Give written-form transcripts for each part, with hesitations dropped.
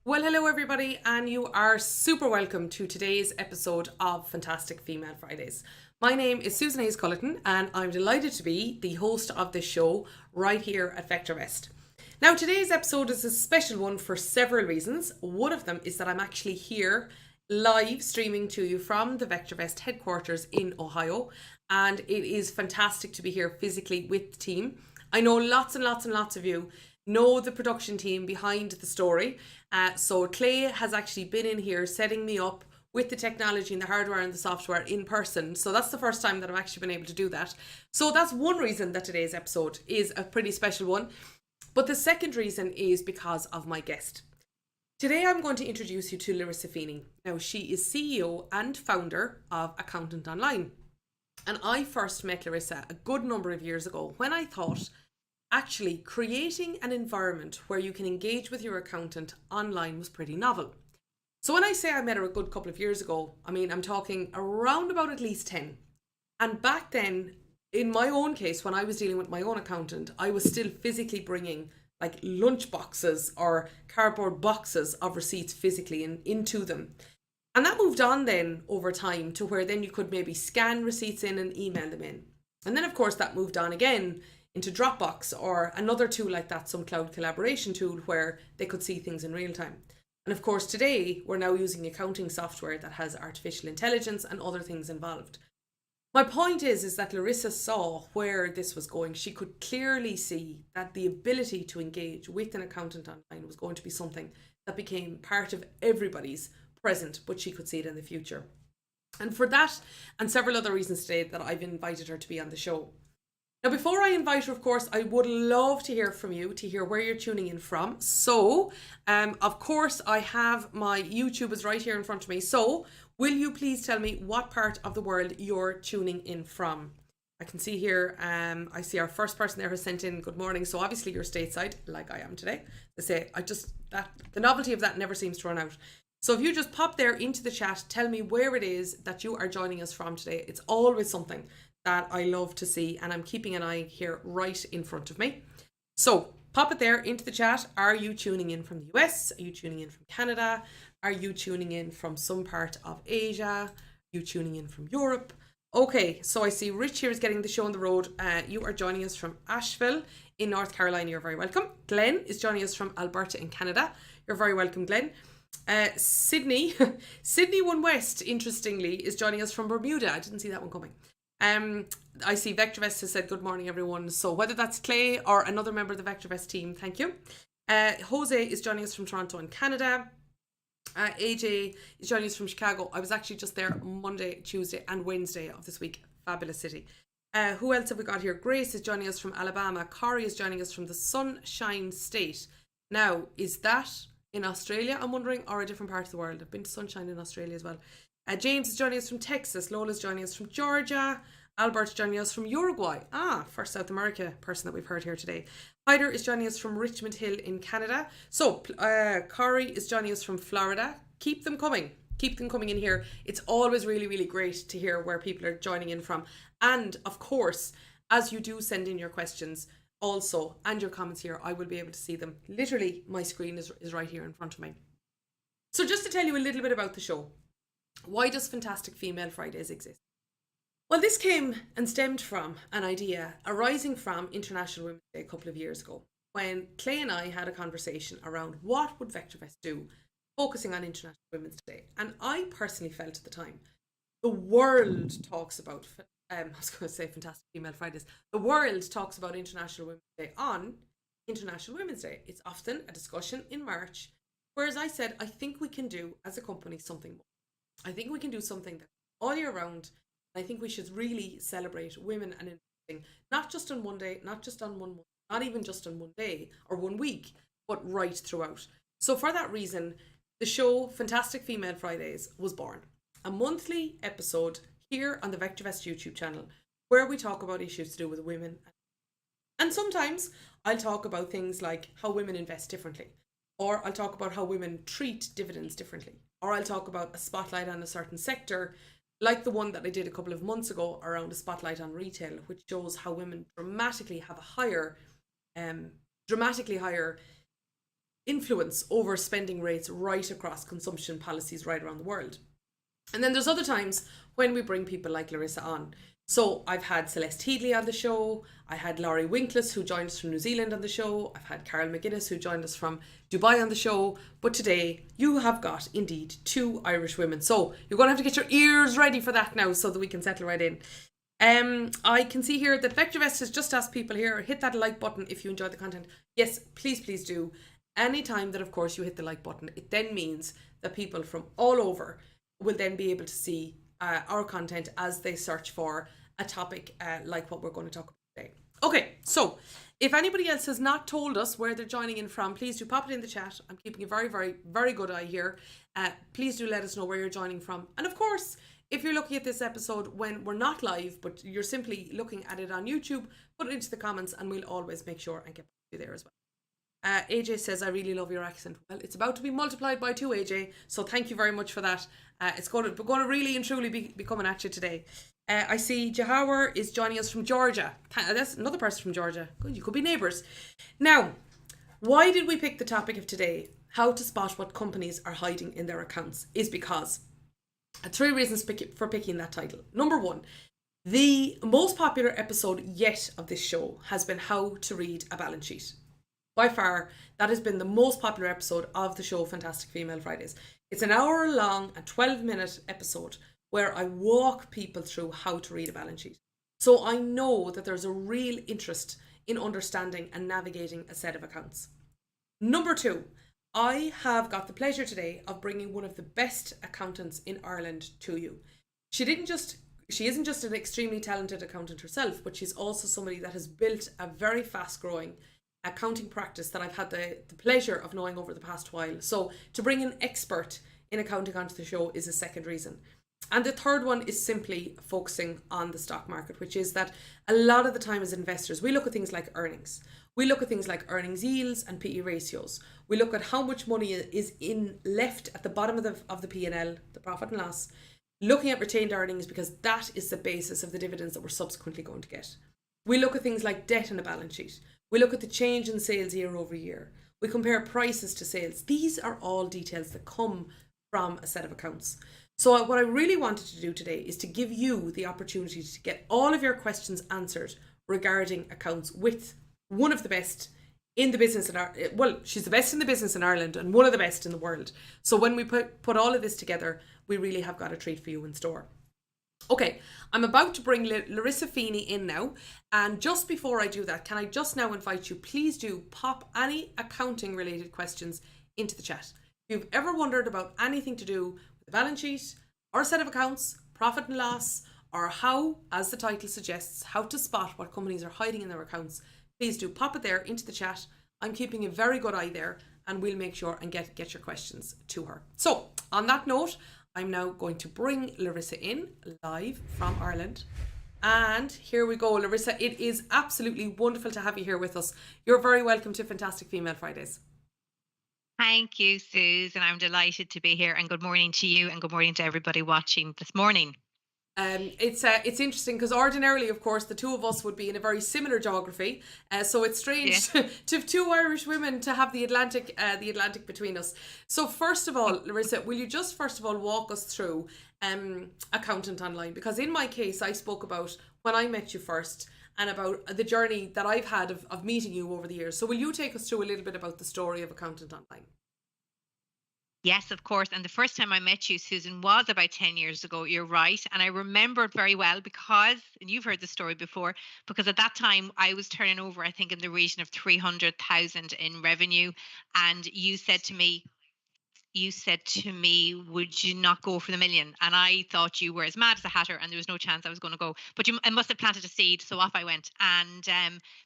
Well, hello everybody, and you are super welcome to today's episode of Fantastic Female Fridays. My name is Susan Hayes Culleton, and I'm delighted to be the host of this show right here at VectorVest. Now, today's episode is a special one for several reasons. One of them is that I'm actually here live streaming to you from the VectorVest headquarters in Ohio, and it is fantastic to be here physically with the team. I know lots and lots and lots of you know the production team behind the story. So Clay has actually been in here setting me up with the technology and the hardware and the software in person. So that's the first time that I've actually been able to do that. So that's one reason that today's episode is a pretty special one. But the second reason is because of my guest. Today I'm going to introduce you to Larissa Feeney. Now, she is CEO and founder of Accountant Online. And I first met Larissa a good number of years ago when I thought actually creating an environment where you can engage with your accountant online was pretty novel. So when I say I met her a good couple of years ago, I mean, I'm talking around about at least 10. And back then, in my own case, when I was dealing with my own accountant, I was still physically bringing like lunch boxes or cardboard boxes of receipts physically into them. And that moved on then over time to where then you could maybe scan receipts in and email them in. And then of course that moved on again into Dropbox or another tool like that, some cloud collaboration tool where they could see things in real time. And of course today we're now using accounting software that has artificial intelligence and other things involved. My point is that Larissa saw where this was going. She could clearly see that the ability to engage with an accountant online was going to be something that became part of everybody's present, but she could see it in the future. And for that and several other reasons today that I've invited her to be on the show. Now, before I invite her, of course, I would love to hear from you, to hear where you're tuning in from. So, of course, I have my YouTubers right here in front of me. So, will you please tell me what part of the world you're tuning in from? I can see here, I see our first person there has sent in good morning. So obviously you're stateside, like I am today. They say, the novelty of that never seems to run out. So if you just pop there into the chat, tell me where it is that you are joining us from today. It's always something that I love to see, and I'm keeping an eye here right in front of me. So pop it there into the chat. Are you tuning in from the US? Are you tuning in from Canada? Are you tuning in from some part of Asia? Are you tuning in from Europe? Okay, so I see Rich here is getting the show on the road. You are joining us from Asheville in North Carolina. You're very welcome. Glenn is joining us from Alberta in Canada. You're very welcome, Glenn. Sydney One West, interestingly, is joining us from Bermuda. I didn't see that one coming. I see VectorVest has said good morning, everyone. So whether that's Clay or another member of the VectorVest team, thank you. Jose is joining us from Toronto in Canada. AJ is joining us from Chicago. I was actually just there Monday, Tuesday and Wednesday of this week. Fabulous city. Who else have we got here? Grace is joining us from Alabama. Corey is joining us from the Sunshine State. Now, is that in Australia, I'm wondering, or a different part of the world? I've been to Sunshine in Australia as well. James is joining us from Texas. Lola is joining us from Georgia. Albert's joining us from Uruguay. First South America person that we've heard here today. Hyder is joining us from Richmond Hill in Canada. So Corey is joining us from Florida. Keep them coming. Keep them coming in here. It's always really, really great to hear where people are joining in from. And of course, as you do send in your questions also and your comments here, I will be able to see them. Literally, my screen is right here in front of me. So just to tell you a little bit about the show. Why does Fantastic Female Fridays exist? Well, this came and stemmed from an idea arising from International Women's Day a couple of years ago, when Clay and I had a conversation around what would VectorVest do, focusing on International Women's Day. And I personally felt at the time, the world talks about, I was going to say Fantastic Female Fridays, the world talks about International Women's Day on International Women's Day. It's often a discussion in March, whereas I said, I think we can do as a company something more. I think we can do something that all year round. I think we should really celebrate women and investing, not just on one day, not just on 1 month, not even just on one day or 1 week, but right throughout. So for that reason, the show Fantastic Female Fridays was born. A monthly episode here on the VectorVest YouTube channel where we talk about issues to do with women. And sometimes I'll talk about things like how women invest differently, or I'll talk about how women treat dividends differently, or I'll talk about a spotlight on a certain sector, like the one that I did a couple of months ago around a spotlight on retail, which shows how women dramatically have a dramatically higher influence over spending rates right across consumption policies right around the world. And then there's other times when we bring people like Larissa on. So I've had Celeste Headley on the show. I had Laurie Winkles, who joined us from New Zealand, on the show. I've had Carol McGuinness, who joined us from Dubai, on the show. But today you have got indeed 2 Irish women. So you're going to have to get your ears ready for that now so that we can settle right in. I can see here that VectorVest has just asked people here, hit that like button if you enjoyed the content. Yes, please do. Anytime that, of course, you hit the like button, it then means that people from all over will then be able to see our content as they search for a topic like what we're going to talk about today. Okay, so if anybody else has not told us where they're joining in from, please do pop it in the chat. I'm keeping a very good eye here. Please do let us know where you're joining from. And of course, if you're looking at this episode when we're not live, but you're simply looking at it on YouTube, put it into the comments and we'll always make sure and get back to you there as well. AJ says, I really love your accent. Well, it's about to be multiplied by 2, AJ, so thank you very much for that. It's going to really and truly be coming at you today. I see Jahawar is joining us from Georgia. That's another person from Georgia. Good, you could be neighbours. Now, why did we pick the topic of today, how to spot what companies are hiding in their accounts, is because 3 reasons for picking that title. Number 1, the most popular episode yet of this show has been how to read a balance sheet. By far, that has been the most popular episode of the show Fantastic Female Fridays. It's an hour long and 12-minute episode where I walk people through how to read a balance sheet. So I know that there's a real interest in understanding and navigating a set of accounts. Number 2, I have got the pleasure today of bringing one of the best accountants in Ireland to you. She isn't just an extremely talented accountant herself, but she's also somebody that has built a very fast-growing accounting practice that I've had the pleasure of knowing over the past while. So to bring an expert in accounting onto the show is a second reason. And the third one is simply focusing on the stock market, which is that a lot of the time as investors, we look at things like earnings. We look at things like earnings yields and PE ratios. We look at how much money is left at the bottom of the P&L, the profit and loss, looking at retained earnings, because that is the basis of the dividends that we're subsequently going to get. We look at things like debt in a balance sheet. We look at the change in sales year over year. We compare prices to sales. These are all details that come from a set of accounts. So what I really wanted to do today is to give you the opportunity to get all of your questions answered regarding accounts with one of the best in the business in Ireland. Well, she's the best in the business in Ireland and one of the best in the world. So when we put all of this together, we really have got a treat for you in store. Okay, I'm about to bring Larissa Feeney in now, and just before I do that, can I just now invite you, please do pop any accounting related questions into the chat. If you've ever wondered about anything to do with the balance sheet or a set of accounts, profit and loss, or how, as the title suggests, how to spot what companies are hiding in their accounts, please do pop it there into the chat. I'm keeping a very good eye there and we'll make sure and get your questions to her. So on that note, I'm now going to bring Larissa in live from Ireland. And here we go, Larissa. It is absolutely wonderful to have you here with us. You're very welcome to Fantastic Female Fridays. Thank you, Susan. I'm delighted to be here, and good morning to you and good morning to everybody watching this morning. It's interesting because ordinarily, of course, the two of us would be in a very similar geography. So it's strange to have 2 Irish women to have the Atlantic between us. So first of all, Larissa, will you just first of all walk us through Accountant Online? Because in my case, I spoke about when I met you first and about the journey that I've had of meeting you over the years. So will you take us through a little bit about the story of Accountant Online? Yes, of course. And the first time I met you, Susan, was about 10 years ago. You're right. And I remember it very well because, and you've heard the story before, because at that time I was turning over, I think, in the region of 300,000 in revenue. And you said to me, would you not go for the million? And I thought you were as mad as a hatter and there was no chance I was going to go. But I must have planted a seed. So off I went. And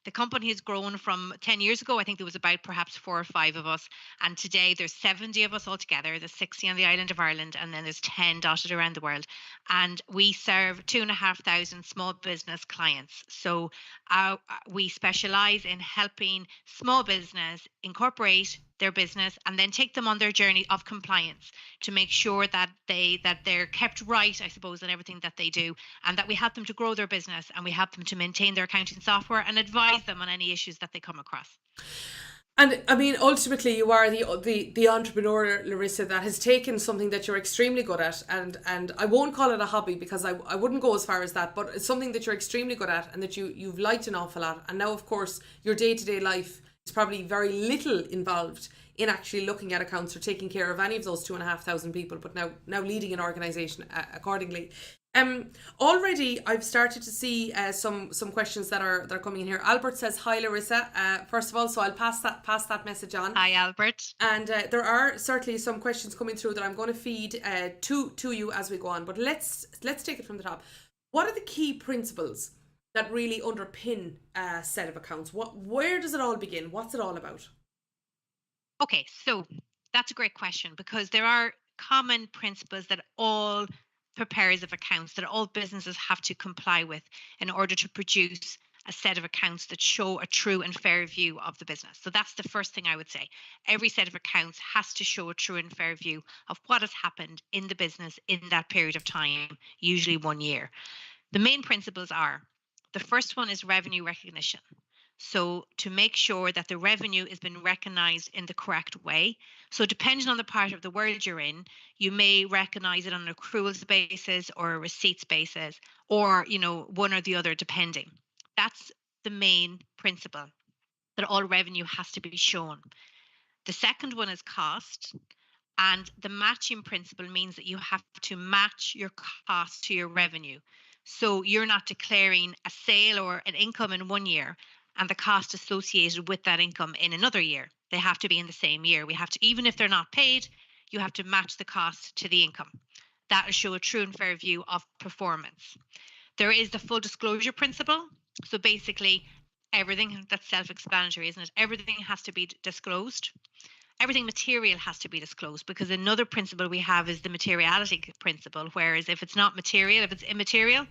the company has grown from 10 years ago. I think there was about perhaps 4 or 5 of us. And today there's 70 of us altogether. There's 60 on the island of Ireland. And then there's 10 dotted around the world. And we serve 2,500 small business clients. So we specialize in helping small business incorporate their business and then take them on their journey of compliance to make sure that they're kept right, I suppose, in everything that they do, and that we help them to grow their business and we help them to maintain their accounting software and advise them on any issues that they come across. And I mean, ultimately, you are the entrepreneur, Larissa, that has taken something that you're extremely good at, and I won't call it a hobby because I wouldn't go as far as that, but it's something that you're extremely good at and that you've liked an awful lot. And now, of course, your day to day life is probably very little involved in actually looking at accounts or taking care of any of those 2,500 people, but now leading an organization accordingly. Already I've started to see some questions that are coming in here. Albert says hi, Larissa. First of all, so I'll pass that message on. Hi, Albert. And there are certainly some questions coming through that I'm going to feed to you as we go on. But let's take it from the top. What are the key principles that really underpin a set of accounts? Where does it all begin? What's it all about? Okay, so that's a great question because there are common principles that all preparers of accounts, that all businesses have to comply with in order to produce a set of accounts that show a true and fair view of the business. So that's the first thing I would say. Every set of accounts has to show a true and fair view of what has happened in the business in that period of time, usually 1 year. The main principles are, the first one is revenue recognition. So to make sure that the revenue has been recognized in the correct way. So depending on the part of the world you're in, you may recognize it on an accruals basis or a receipts basis, or, one or the other, depending. That's the main principle, that all revenue has to be shown. The second one is cost. And the matching principle means that you have to match your cost to your revenue. So you're not declaring a sale or an income in 1 year and the cost associated with that income in another year. They have to be in the same year. We have to, even if they're not paid, you have to match the cost to the income. That will show a true and fair view of performance. There is the full disclosure principle. So basically, everything, that's self-explanatory, isn't it? Everything has to be disclosed. Everything material has to be disclosed, because another principle we have is the materiality principle, whereas if it's not material, if it's immaterial,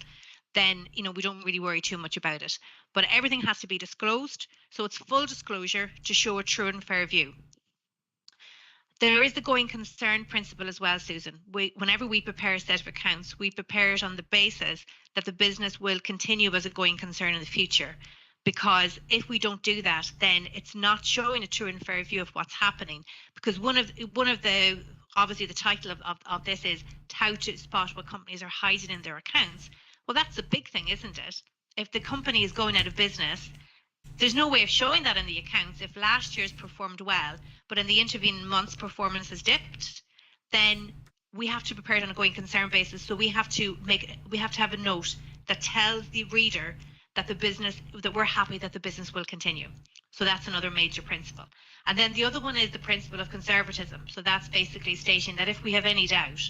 then we don't really worry too much about it. But everything has to be disclosed, so it's full disclosure to show a true and fair view. There is the going concern principle as well, Susan. Whenever we prepare a set of accounts, we prepare it on the basis that the business will continue as a going concern in the future. Because if we don't do that, then it's not showing a true and fair view of what's happening. Because one of the, obviously the title of this is how to spot what companies are hiding in their accounts. Well, that's a big thing, isn't it? If the company is going out of business, there's no way of showing that in the accounts. If last year's performed well, but in the intervening months performance has dipped, then we have to prepare it on a going concern basis. So we have to have a note that tells the reader that we're happy that the business will continue. So that's another major principle. And then the other one is the principle of conservatism. So that's basically stating that if we have any doubt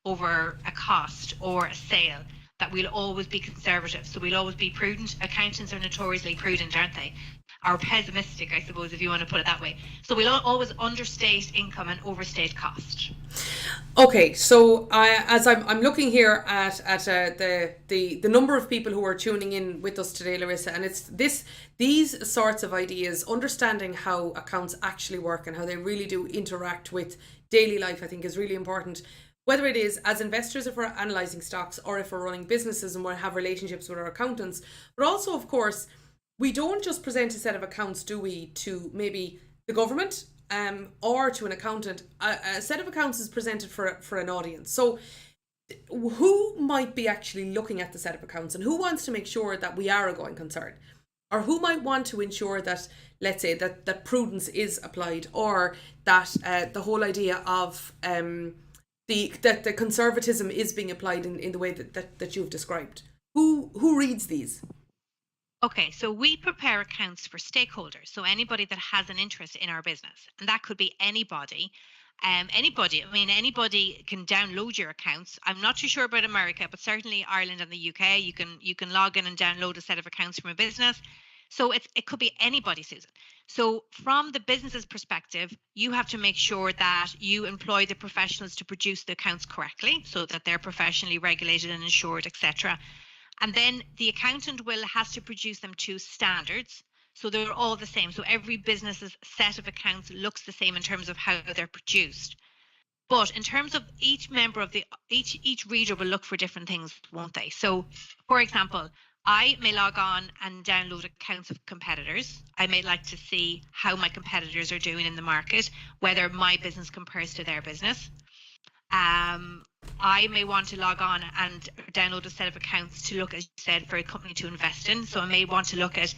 over a cost or a sale, that we'll always be conservative. So we'll always be prudent. Accountants are notoriously prudent, aren't they? Or pessimistic, I suppose, if you want to put it that way. So we'll always understate income and overstate cost. Okay, so as I'm looking here at the number of people who are tuning in with us today, Larissa, and it's these sorts of ideas, understanding how accounts actually work and how they really do interact with daily life, I think is really important. Whether it is as investors, if we're analysing stocks, or if we're running businesses and we have relationships with our accountants, but also, of course, we don't just present a set of accounts, do we, to maybe the government or to an accountant. A set of accounts is presented for an audience. So who might be actually looking at the set of accounts, and who wants to make sure that we are a going concern? Or who might want to ensure that, let's say, that prudence is applied, or that the whole idea of that the conservatism is being applied in the way that you've described? Who reads these? Okay, so we prepare accounts for stakeholders, so anybody that has an interest in our business, and that could be anybody. Anybody can download your accounts. I'm not too sure about America, but certainly Ireland and the UK, you can log in and download a set of accounts from a business. So it could be anybody, Susan. So from the business's perspective, you have to make sure that you employ the professionals to produce the accounts correctly, so that they're professionally regulated and insured, etc. And then the accountant has to produce them to standards. So they're all the same. So every business's set of accounts looks the same in terms of how they're produced. But in terms of each member of each reader will look for different things, won't they? So, for example, I may log on and download accounts of competitors. I may like to see how my competitors are doing in the market, whether my business compares to their business. I may want to log on and download a set of accounts to look, as you said, for a company to invest in. So I may want to look at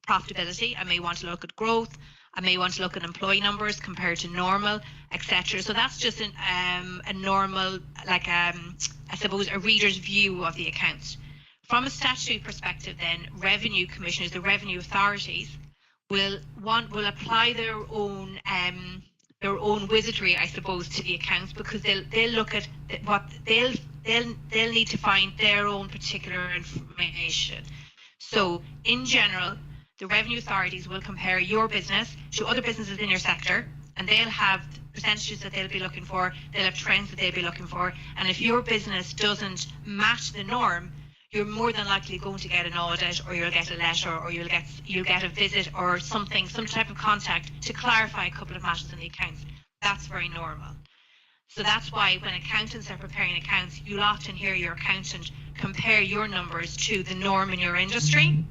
profitability. I may want to look at growth. I may want to look at employee numbers compared to normal, etc. So that's just a normal, like I suppose, a reader's view of the accounts. From a statutory perspective, then, revenue commissioners, the revenue authorities, will apply their own wizardry, I suppose, to the accounts, because they'll look at what they'll need to find their own particular information. So in general, the revenue authorities will compare your business to other businesses in your sector, and they'll have percentages that they'll be looking for, they'll have trends that they'll be looking for, and if your business doesn't match the norm, you're more than likely going to get an audit, or you'll get a letter, or you'll get a visit or something, some type of contact to clarify a couple of matters in the accounts. That's very normal. So that's why when accountants are preparing accounts, you'll often hear your accountant compare your numbers to the norm in your industry,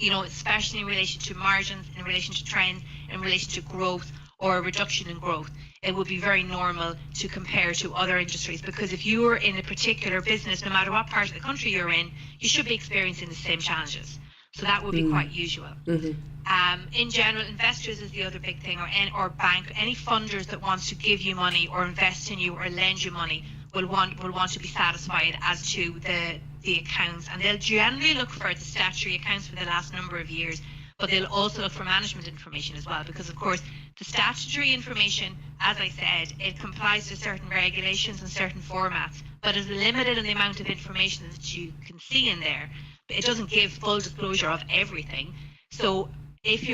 especially in relation to margins, in relation to trends, in relation to growth or a reduction in growth. It would be very normal to compare to other industries, because if you are in a particular business, no matter what part of the country you're in, you should be experiencing the same challenges. So that would be quite usual. In general, investors is the other big thing, or bank, any funders that wants to give you money or invest in you or lend you money will want to be satisfied as to the accounts, and they'll generally look for the statutory accounts for the last number of years, but they'll also look for management information as well, because of course the statutory information, as I said, it complies to certain regulations and certain formats, but is limited in the amount of information that you can see in there. It doesn't give full disclosure of everything. So if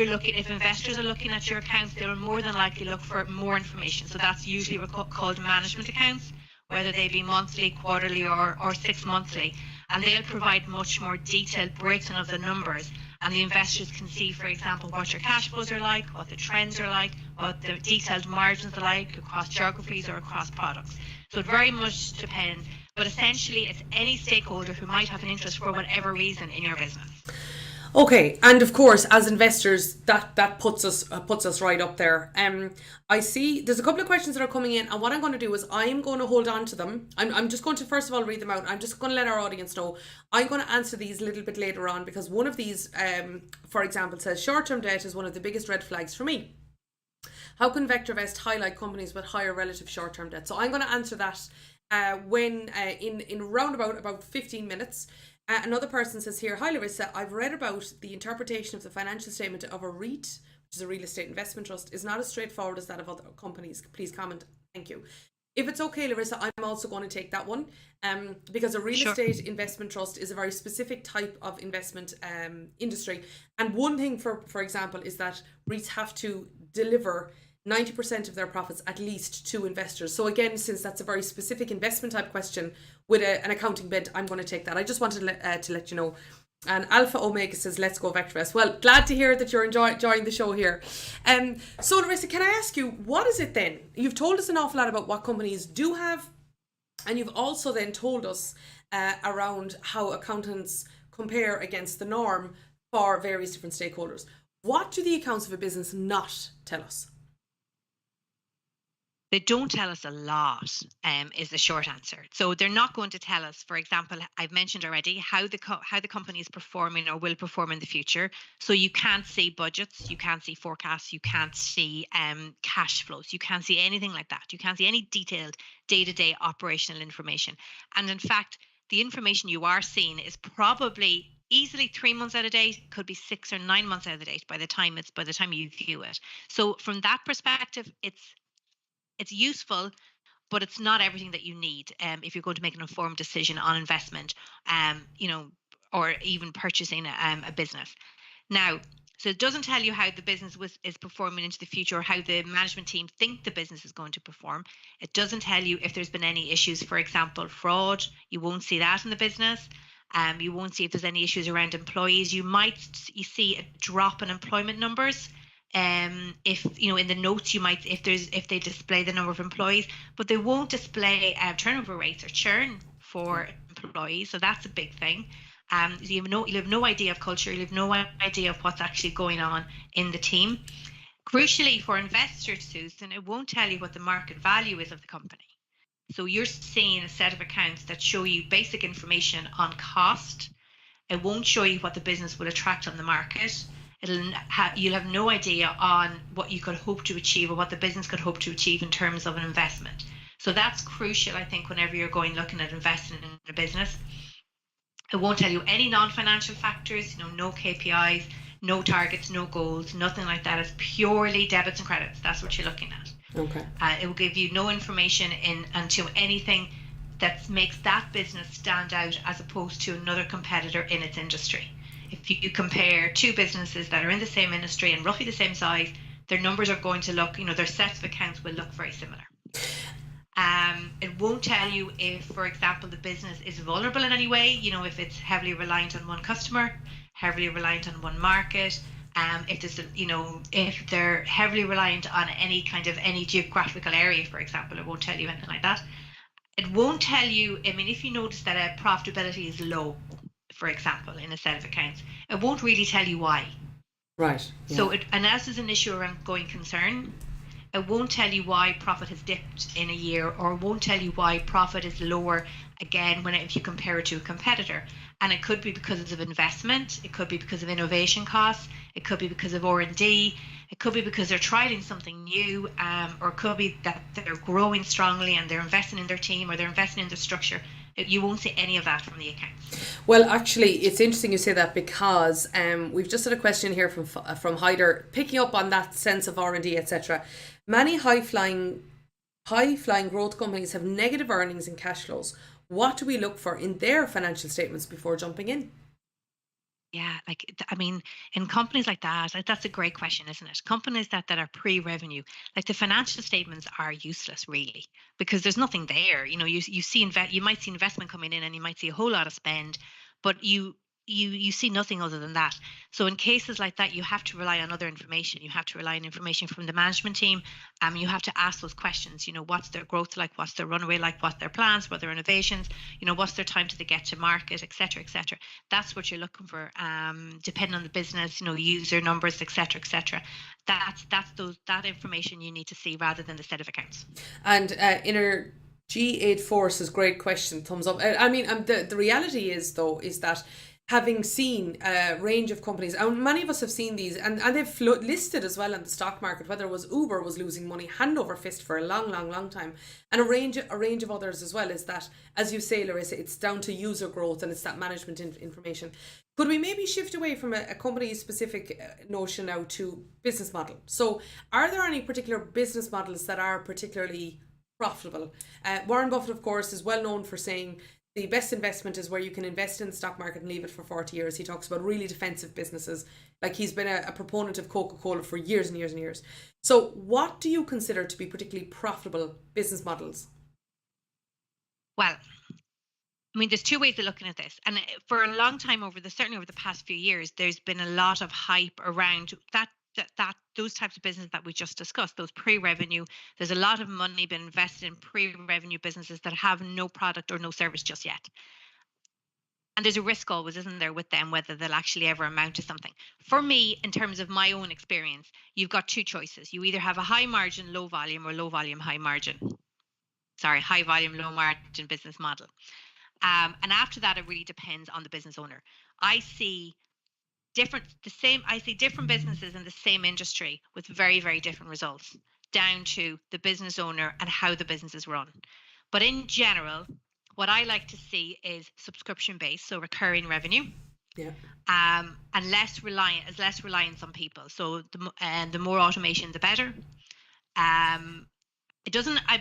investors are looking at your accounts, they will more than likely look for more information. So that's usually called management accounts, whether they be monthly, quarterly, or 6 monthly, and they'll provide much more detailed breakdown of the numbers, and the investors can see, for example, what your cash flows are like, what the trends are like, what the detailed margins are like across geographies or across products. So it very much depends, but essentially it's any stakeholder who might have an interest for whatever reason in your business. Okay, and of course, as investors, that puts us right up there. I see there's a couple of questions that are coming in, and what I'm going to do is I'm going to hold on to them. I'm just going to first of all read them out. I'm just going to let our audience know. I'm going to answer these a little bit later on, because one of these, for example, says short-term debt is one of the biggest red flags for me. How can VectorVest highlight companies with higher relative short-term debt? So I'm going to answer that when in roundabout about 15 minutes. Another person says here, hi Larissa, I've read about the interpretation of the financial statement of a REIT, which is a real estate investment trust, is not as straightforward as that of other companies. Please comment. Thank you. If it's okay, Larissa, I'm also going to take that one, because a real estate investment trust is a very specific type of investment industry. And one thing, for example, is that REITs have to deliver 90% of their profits at least to investors. So again, since that's a very specific investment type question with an accounting bent, I'm going to take that. I just wanted to let you know. And Alpha Omega says, let's go VectorVest. Well, glad to hear that you're enjoying the show here. So Larissa, can I ask you, what is it then? You've told us an awful lot about what companies do have, and you've also then told us around how accountants compare against the norm for various different stakeholders. What do the accounts of a business not tell us? They don't tell us a lot, is the short answer. So they're not going to tell us, for example, I've mentioned already, how the company is performing or will perform in the future. So you can't see budgets, you can't see forecasts, you can't see cash flows, you can't see anything like that. You can't see any detailed day-to-day operational information. And in fact, the information you are seeing is probably easily 3 months out of date, could be 6 or 9 months out of date by the time you view it. So from that perspective, it's useful, but it's not everything that you need if you're going to make an informed decision on investment, or even purchasing a business. Now, so it doesn't tell you how the business is performing into the future, or how the management team think the business is going to perform. It doesn't tell you if there's been any issues, for example, fraud. You won't see that in the business. You won't see if there's any issues around employees. You see a drop in employment numbers. If in the notes if they display the number of employees, but they won't display turnover rates or churn for employees. So that's a big thing. You'll have no idea of culture. You'll have no idea of what's actually going on in the team. Crucially for investors, Susan, it won't tell you what the market value is of the company. So you're seeing a set of accounts that show you basic information on cost. It won't show you what the business will attract on the market. You'll have no idea on what you could hope to achieve or what the business could hope to achieve in terms of an investment. So that's crucial, I think, whenever you're looking at investing in a business. It won't tell you any non-financial factors, no KPIs, no targets, no goals, nothing like that. It's purely debits and credits. That's what you're looking at. Okay. It will give you no information into anything that makes that business stand out as opposed to another competitor in its industry. If you compare two businesses that are in the same industry and roughly the same size, their numbers are going to look, their sets of accounts will look very similar. It won't tell you if, for example, the business is vulnerable in any way, if it's heavily reliant on one customer, heavily reliant on one market, if they're heavily reliant on any geographical area, for example. It won't tell you anything like that. It won't tell you, if you notice that a profitability is low, for example, in a set of accounts, it won't really tell you why. Right. Yeah. So, unless there's an issue around going concern, it won't tell you why profit has dipped in a year, or it won't tell you why profit is lower again if you compare it to a competitor. And it could be because of investment, it could be because of innovation costs, it could be because of R&D, it could be because they're trialing something new, or it could be that they're growing strongly and they're investing in their team or they're investing in their structure. You won't see any of that from the accounts. Well, actually, it's interesting you say that, because we've just had a question here from Hyder, picking up on that sense of R&D, etc. Many high-flying growth companies have negative earnings and cash flows. What do we look for in their financial statements before jumping in? Yeah, in companies like that, that's a great question, isn't it? Companies that are pre-revenue, the financial statements are useless, really, because there's nothing there. You might see investment coming in, and you might see a whole lot of spend, but you see nothing other than that. So in cases like that, you have to rely on other information. You have to rely on information from the management team. You have to ask those questions. What's their growth like? What's their runway like? What's their plans? What are their innovations? What's their time to get to market, et cetera, et cetera. That's what you're looking for. Depending on the business, user numbers, et cetera, et cetera. That information you need to see rather than the set of accounts. And Inner G84 says, great question, thumbs up. The reality is that having seen a range of companies, and many of us have seen these, and they've listed as well in the stock market, whether it was Uber was losing money hand over fist for a long time, and a range of others as well, is that, as you say, Larissa, it's down to user growth and it's that management information. Could we maybe shift away from a company-specific notion now to business model? So are there any particular business models that are particularly profitable? Warren Buffett, of course, is well known for saying the best investment is where you can invest in the stock market and leave it for 40 years. He talks about really defensive businesses. He's been a proponent of Coca-Cola for years and years and years. So what do you consider to be particularly profitable business models? Well, there's two ways of looking at this. And for a long time, certainly over the past few years, there's been a lot of hype around that those types of businesses that we just discussed, those pre-revenue. There's a lot of money been invested in pre-revenue businesses that have no product or no service just yet. And there's a risk always, isn't there, with them, whether they'll actually ever amount to something. For me, in terms of my own experience, you've got two choices. You either have a high margin, low volume, or low volume, high margin. High volume, low margin business model. And after that, it really depends on the business owner. I see different businesses in the same industry with very, very different results, down to the business owner and how the business is run. But in general, what I like to see is subscription based, so recurring revenue. Yeah. And less reliance on people. So the more automation, the better. I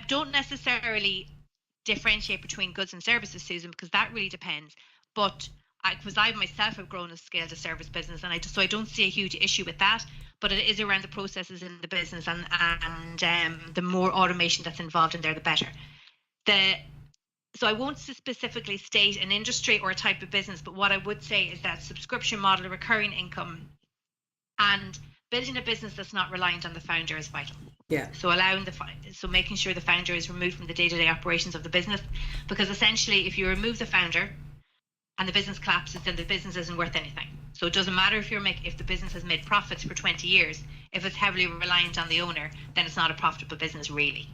don't necessarily differentiate between goods and services, Susan, because that really depends. But I myself have grown and scaled a service business, and I don't see a huge issue with that. But it is around the processes in the business, and the more automation that's involved in there, the better. So I won't specifically state an industry or a type of business, but what I would say is that subscription model, recurring income, and building a business that's not reliant on the founder is vital. Yeah. So making sure the founder is removed from the day-to-day operations of the business, because essentially, if you remove the founder, and the business collapses, then the business isn't worth anything. So it doesn't matter if the business has made profits for 20 years. If it's heavily reliant on the owner, then it's not a profitable business, really.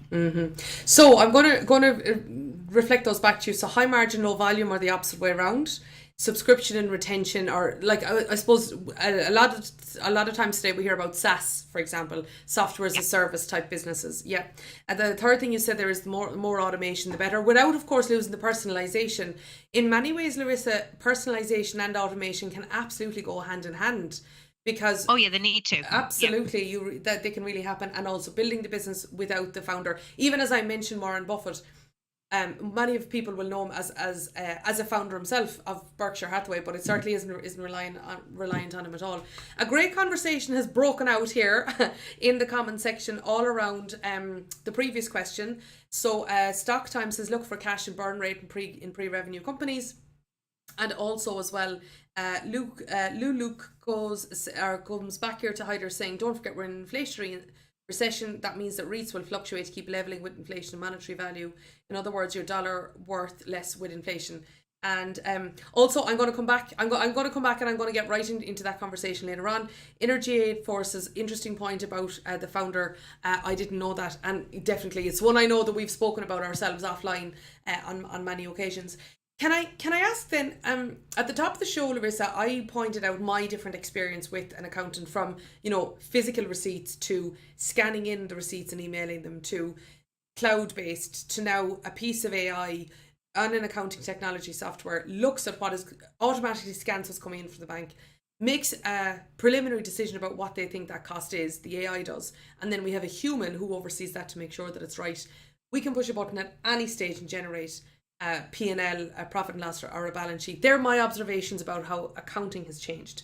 So I'm going to reflect those back to you. So high margin, low volume, or the opposite way around. Subscription and retention, or like I suppose a lot of times today we hear about SaaS, for example, software as a service type businesses. Yeah. And the third thing you said there is more automation, the better, without of course losing the personalization. In many ways, Larissa, personalization and automation can absolutely go hand in hand. Because they need to. Absolutely, that they can really happen, and also building the business without the founder. Even as I mentioned, Warren Buffett, many of people will know him as a founder himself of Berkshire Hathaway, but it certainly isn't reliant on him at all. A great conversation has broken out here in the comment section all around the previous question. So Stock Time says look for cash and burn rate in pre-revenue companies. And also as well, Luke comes back here to Hyder saying, don't forget we're in an inflationary recession. That means that REITs will fluctuate to keep levelling with inflation and monetary value. In other words, your dollar worth less with inflation. And also, I'm going to come back. I'm going to come back, and I'm going to get right into that conversation later on. Energy Aid Forces, interesting point about the founder. I didn't know that, and definitely it's one I know that we've spoken about ourselves offline on many occasions. Can I ask then, at the top of the show, Larissa, I pointed out my different experience with an accountant, from, physical receipts to scanning in the receipts and emailing them, to cloud-based, to now a piece of AI on an accounting technology software looks at what is, automatically scans what's coming in from the bank, makes a preliminary decision about what they think that cost is, the AI does, and then we have a human who oversees that to make sure that it's right. We can push a button at any stage and generate a P&L, a profit and loss, or a balance sheet. They're my observations about how accounting has changed.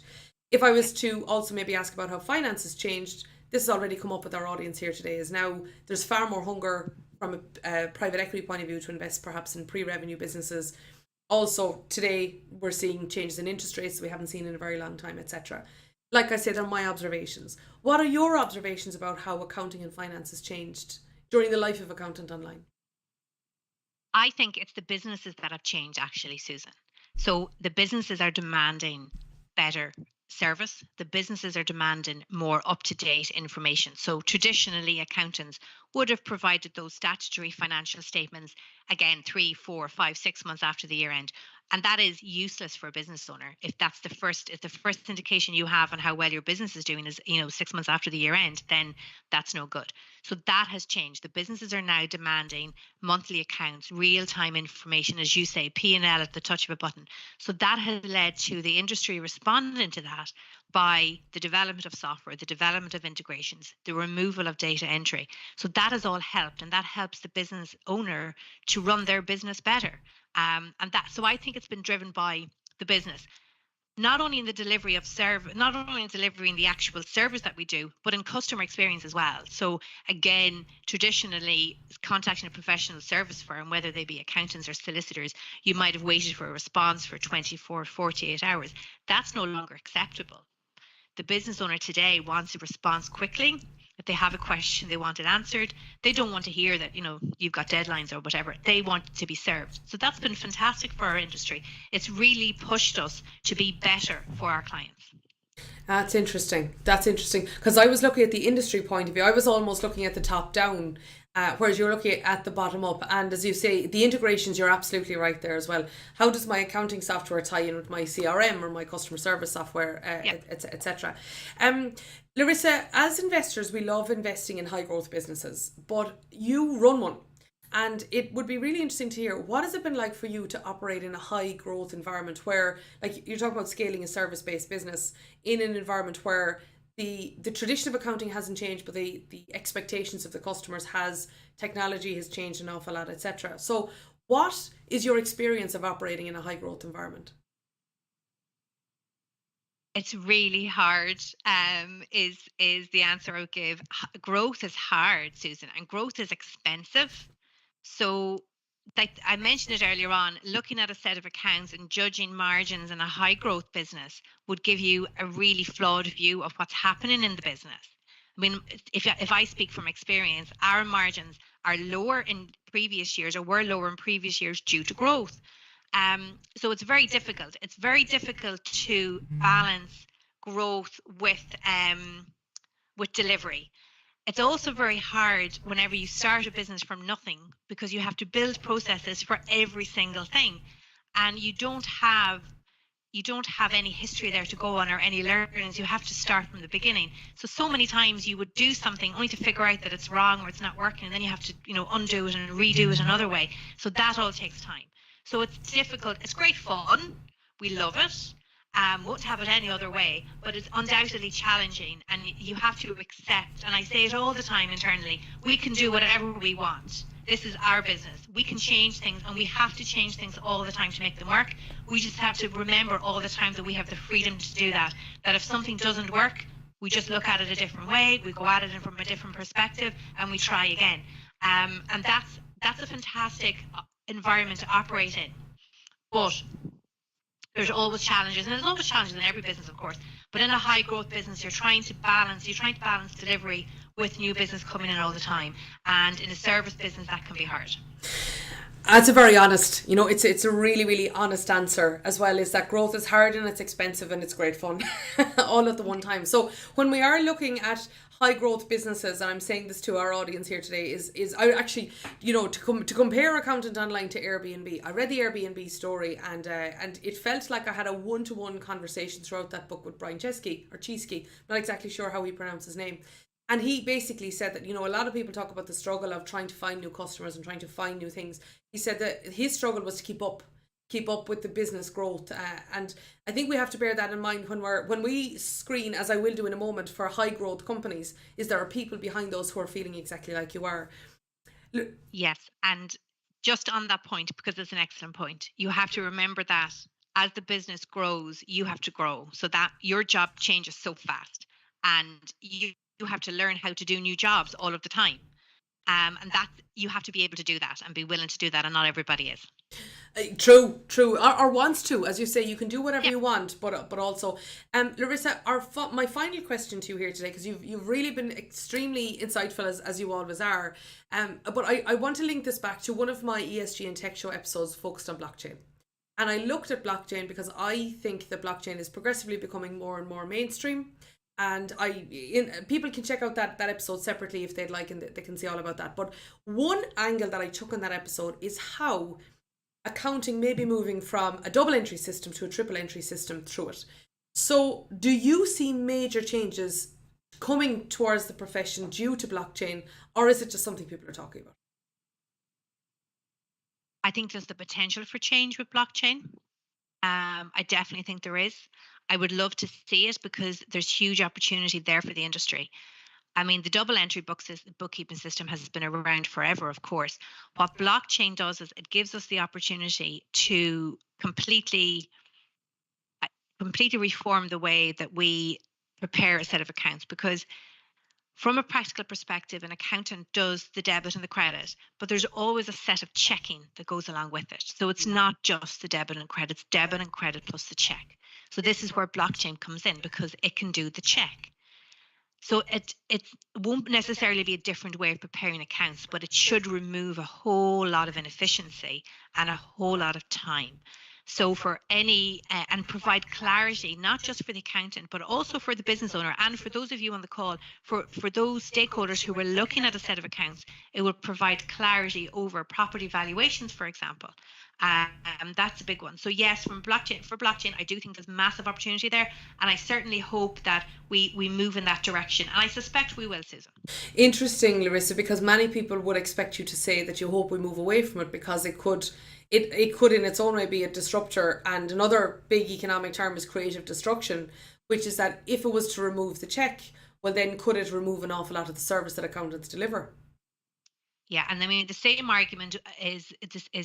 If I was to also maybe ask about how finance has changed, this has already come up with our audience here today, is now there's far more hunger from a private equity point of view to invest perhaps in pre-revenue businesses. Also today we're seeing changes in interest rates we haven't seen in a very long time, etc. Like I said, they're my observations. What are your observations about how accounting and finance has changed during the life of Accountant Online? I think it's the businesses that have changed, actually, Susan. So the businesses are demanding better service. The businesses are demanding more up-to-date information. So traditionally, accountants would have provided those statutory financial statements, again, 3, 4, 5, 6 months after the year end. And that is useless for a business owner. If the first indication you have on how well your business is doing is, 6 months after the year end, then that's no good. So that has changed. The businesses are now demanding monthly accounts, real-time information, as you say, P&L at the touch of a button. So that has led to the industry responding to that by the development of software, the development of integrations, the removal of data entry. So that has all helped, and that helps the business owner to run their business better. So I think it's been driven by the business, not only in the delivery of service, not only in delivering the actual service that we do, but in customer experience as well. So again, traditionally, contacting a professional service firm, whether they be accountants or solicitors, you might have waited for a response for 24, 48 hours. That's no longer acceptable. The business owner today wants a response quickly. If they have a question, they want it answered. They don't want to hear that, you've got deadlines or whatever. They want to be served. So that's been fantastic for our industry. It's really pushed us to be better for our clients. That's interesting. Because I was looking at the industry point of view. I was almost looking at the top down, whereas you're looking at the bottom up. And as you say, the integrations, you're absolutely right there as well. How does my accounting software tie in with my CRM or my customer service software, etc.? Larissa, as investors, we love investing in high growth businesses, but you run one. And it would be really interesting to hear, what has it been like for you to operate in a high growth environment where, like you're talking about scaling a service-based business in an environment where the tradition of accounting hasn't changed, but the expectations of the customers technology has changed an awful lot, etc. So what is your experience of operating in a high growth environment? It's really hard, is the answer I would give. Growth is hard, Susan, and growth is expensive. So like I mentioned it earlier on, looking at a set of accounts and judging margins in a high growth business would give you a really flawed view of what's happening in the business. I mean, if I speak from experience, our margins are lower in previous years, or were lower in previous years due to growth. So it's very difficult. It's very difficult to balance growth with delivery. It's also very hard whenever you start a business from nothing, because you have to build processes for every single thing, and you don't have any history there to go on or any learnings. You have to start from the beginning. So many times you would do something only to figure out that it's wrong or it's not working, and then you have to, undo it and redo it another way. So that all takes time. So it's difficult. It's great fun. We love it. Won't have it any other way, but it's undoubtedly challenging, and you have to accept, and I say it all the time internally, we can do whatever we want. This is our business. We can change things, and we have to change things all the time to make them work. We just have to remember all the time that we have the freedom to do that. That if something doesn't work, we just look at it a different way, we go at it from a different perspective, and we try again. And that's a fantastic environment to operate in. But there's always challenges, and there's always challenges in every business, of course. But in a high growth business, you're trying to balance delivery with new business coming in all the time. And in a service business, that can be hard. That's a very honest, it's a really, really honest answer as well, is that growth is hard and it's expensive and it's great fun all at the one time. So when we are looking at high growth businesses, and I'm saying this to our audience here today, is I actually, to compare Accountant Online to Airbnb, I read the Airbnb story, and it felt like I had a one-to-one conversation throughout that book with Brian Chesky, not exactly sure how he pronounced his name. And he basically said that, a lot of people talk about the struggle of trying to find new customers and trying to find new things. He said that his struggle was to keep up with the business growth. And I think we have to bear that in mind when we screen, as I will do in a moment, for high growth companies, is there are people behind those who are feeling exactly like you are. Yes. And just on that point, because it's an excellent point, you have to remember that as the business grows, you have to grow, so that your job changes so fast, and you have to learn how to do new jobs all of the time. And that you have to be able to do that and be willing to do that, and not everybody is. True, or wants to, as you say. You can do whatever you want, but also, Larissa, my final question to you here today, because you've really been extremely insightful, as you always are. But I want to link this back to one of my ESG and Tech Show episodes focused on blockchain. And I looked at blockchain because I think that blockchain is progressively becoming more and more mainstream. And people can check out that episode separately if they'd like, and they can see all about that. But one angle that I took on that episode is how accounting may be moving from a double entry system to a triple entry system through it. So do you see major changes coming towards the profession due to blockchain, or is it just something people are talking about? I think there's the potential for change with blockchain. I definitely think there is. I would love to see it, because there's huge opportunity there for the industry. I mean, the double entry bookkeeping system has been around forever, of course. What blockchain does is it gives us the opportunity to completely reform the way that we prepare a set of accounts, because from a practical perspective, an accountant does the debit and the credit, but there's always a set of checking that goes along with it. So it's not just the debit and credit, it's debit and credit plus the check. So this is where blockchain comes in, because it can do the check. So it won't necessarily be a different way of preparing accounts, but it should remove a whole lot of inefficiency and a whole lot of time. So for and provide clarity, not just for the accountant, but also for the business owner, and for those of you on the call, for those stakeholders who are looking at a set of accounts, it will provide clarity over property valuations, for example. That's a big one. So yes, for blockchain, I do think there's massive opportunity there, and I certainly hope that we move in that direction, and I suspect we will, Susan. Interesting, Larissa, because many people would expect you to say that you hope we move away from it, because it could in its own way be a disruptor. And another big economic term is creative destruction, which is that if it was to remove the check, well, then could it remove an awful lot of the service that accountants deliver? Yeah, and I mean, the same argument is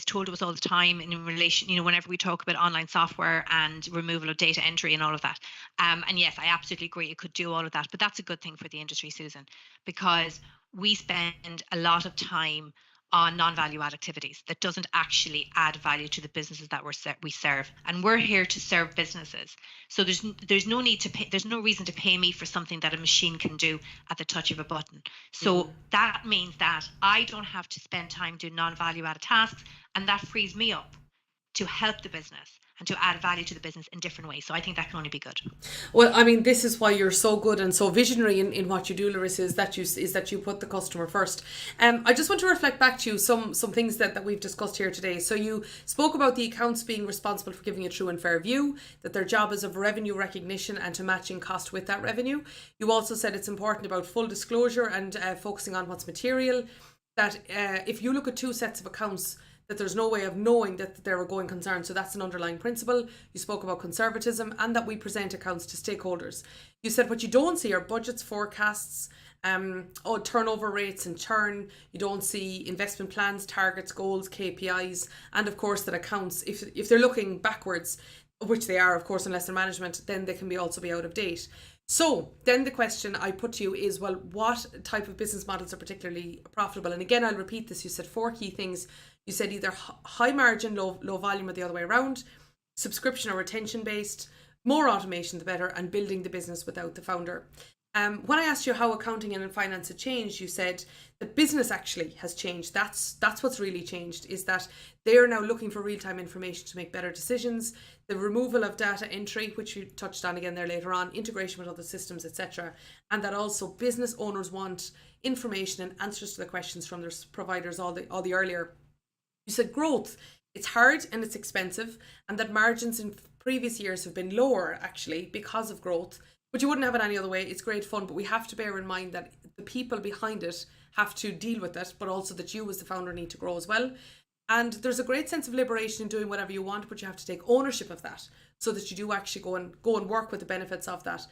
told to us all the time in relation, whenever we talk about online software and removal of data entry and all of that. And yes, I absolutely agree, it could do all of that, but that's a good thing for the industry, Susan, because we spend a lot of time on non-value add activities that doesn't actually add value to the businesses that we serve, and we're here to serve businesses. So there's no need to pay, there's no reason to pay me for something that a machine can do at the touch of a button. So that means that I don't have to spend time doing non-value added tasks, and that frees me up to help the business and to add value to the business in different ways. So I think that can only be good. Well, I mean, this is why you're so good and so visionary in what you do, Larissa, is that you put the customer first. I just want to reflect back to you some things that we've discussed here today. So you spoke about the accounts being responsible for giving a true and fair view, that their job is of revenue recognition and to matching cost with that revenue. You also said it's important about full disclosure and focusing on what's material, that if you look at two sets of accounts, that there's no way of knowing that they're a going concern. So that's an underlying principle. You spoke about conservatism and that we present accounts to stakeholders. You said what you don't see are budgets, forecasts, turnover rates and churn. You don't see investment plans, targets, goals, KPIs, and of course that accounts, if they're looking backwards, which they are, of course, unless they're management, then they can also be out of date. So then the question I put to you is, well, what type of business models are particularly profitable? And again, I'll repeat this. You said 4 key things. You said either high margin, low volume, or the other way around, subscription or retention based, more automation the better, and building the business without the founder. When I asked you how accounting and finance had changed, you said the business actually has changed. That's what's really changed, is that they are now looking for real-time information to make better decisions, the removal of data entry, which you touched on again there later on, integration with other systems, etc. And that also business owners want information and answers to the questions from their providers all the earlier. You said growth, it's hard and it's expensive, and that margins in previous years have been lower actually because of growth. But you wouldn't have it any other way. It's great fun, but we have to bear in mind that the people behind it have to deal with it, but also that you as the founder need to grow as well. And there's a great sense of liberation in doing whatever you want, but you have to take ownership of that so that you do actually go and work with the benefits of that.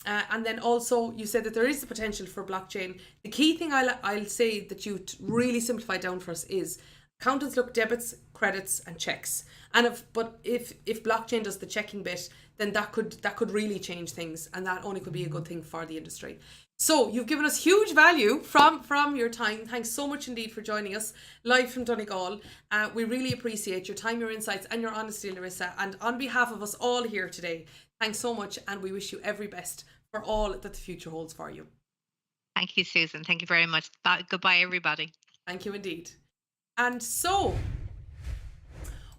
And then also you said that there is the potential for blockchain. The key thing I'll say that you really simplified down for us is accountants look debits, credits, and checks. And if blockchain does the checking bit, then that could really change things, and that only could be a good thing for the industry. So you've given us huge value from your time. Thanks so much indeed for joining us live from Donegal. We really appreciate your time, your insights, and your honesty, Larissa. And on behalf of us all here today, thanks so much, and we wish you every best for all that the future holds for you. Thank you, Susan. Thank you very much. Goodbye, everybody. Thank you indeed. And so,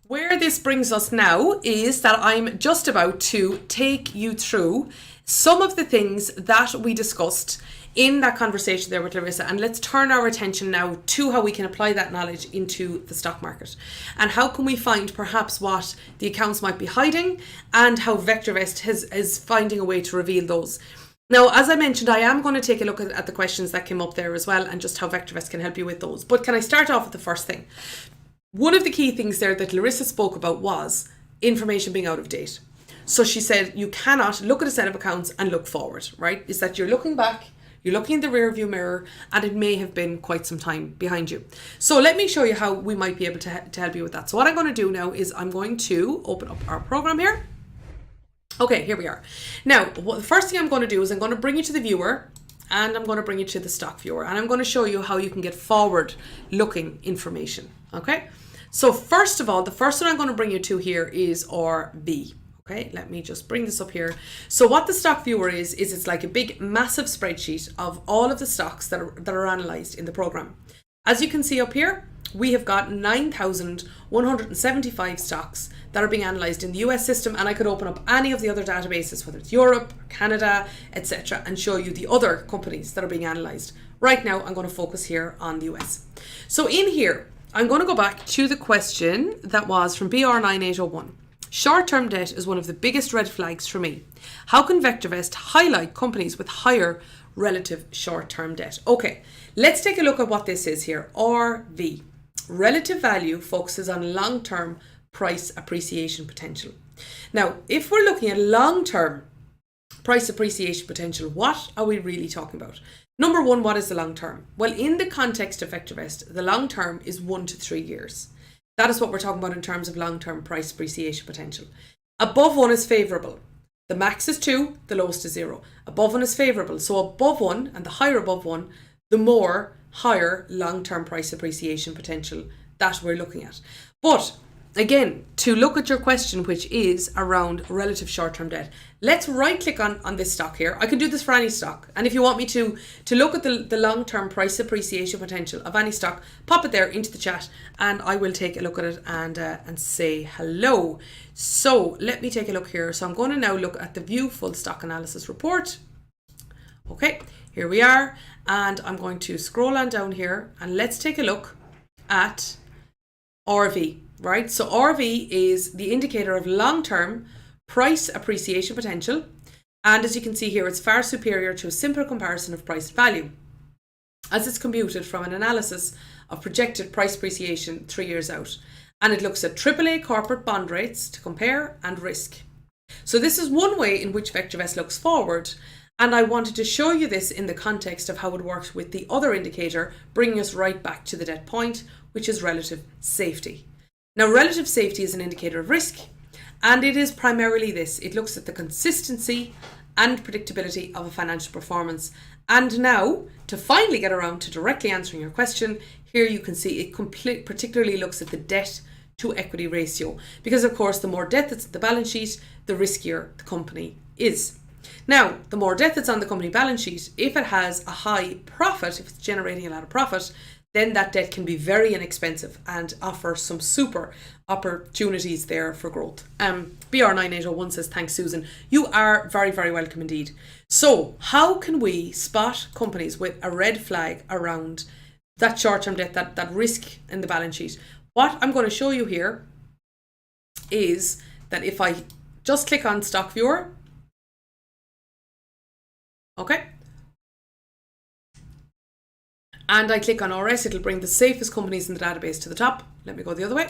where this brings us now is that I'm just about to take you through some of the things that we discussed in that conversation there with Larissa, and let's turn our attention now to how we can apply that knowledge into the stock market, and how can we find perhaps what the accounts might be hiding, and how VectorVest is finding a way to reveal those. Now, as I mentioned, I am going to take a look at the questions that came up there as well, and just how VectorVest can help you with those. But can I start off with the first thing? One of the key things there that Larissa spoke about was information being out of date. So she said you cannot look at a set of accounts and look forward, right? Is that you're looking back, you're looking in the rear view mirror, and it may have been quite some time behind you. So let me show you how we might be able to help you with that. So what I'm going to do now is I'm going to open up our program here. Okay, here we are. Now, the first thing I'm going to do is I'm going to bring you to the viewer, and I'm going to bring you to the stock viewer, and I'm going to show you how you can get forward looking information. Okay, so first of all, the first one I'm going to bring you to here is our V. Okay, let me just bring this up here. So what the stock viewer is it's like a big massive spreadsheet of all of the stocks that are analysed in the program. As you can see up here, we have got 9,175 stocks that are being analysed in the US system, and I could open up any of the other databases, whether it's Europe, Canada, etc., and show you the other companies that are being analysed. Right now, I'm going to focus here on the US. So in here, I'm going to go back to the question that was from BR9801. Short-term debt is one of the biggest red flags for me. How can VectorVest highlight companies with higher relative short-term debt? Okay, let's take a look at what this is here. RV. Relative value focuses on long-term price appreciation potential. Now, if we're looking at long-term price appreciation potential, what are we really talking about? Number one, what is the long term? Well, in the context of VectorVest, the long term is 1 to 3 years. That is what we're talking about in terms of long-term price appreciation potential. Above 1 is favourable. The max is 2, the lowest is 0. Above 1 is favourable. So above 1, and the higher above 1, the more higher long-term price appreciation potential that we're looking at. But again, to look at your question, which is around relative short-term debt, let's right-click on this stock here. I can do this for any stock. And if you want me to look at the long-term price appreciation potential of any stock, pop it there into the chat and I will take a look at it and say hello. So let me take a look here. So I'm going to now look at the View Full Stock Analysis Report. Okay, here we are. And I'm going to scroll on down here and let's take a look at RV. Right, so RV is the indicator of long-term price appreciation potential, and as you can see here, it's far superior to a simple comparison of price and value, as it's computed from an analysis of projected price appreciation 3 years out, and it looks at AAA corporate bond rates to compare and risk. So this is one way in which VectorVest looks forward, and I wanted to show you this in the context of how it works with the other indicator, bringing us right back to the debt point, which is relative safety. Now, relative safety is an indicator of risk, and it is primarily this. It looks at the consistency and predictability of a financial performance. And now, to finally get around to directly answering your question, here you can see it particularly looks at the debt to equity ratio, because of course, the more debt that's at the balance sheet, the riskier the company is. Now, the more debt that's on the company balance sheet, if it has a high profit, if it's generating a lot of profit, then that debt can be very inexpensive and offer some super opportunities there for growth. BR9801 says, thanks, Susan. You are very, very welcome indeed. So how can we spot companies with a red flag around that short-term debt, that risk in the balance sheet? What I'm going to show you here is that if I just click on Stock Viewer, okay, and I click on RS, it'll bring the safest companies in the database to the top. Let me go the other way.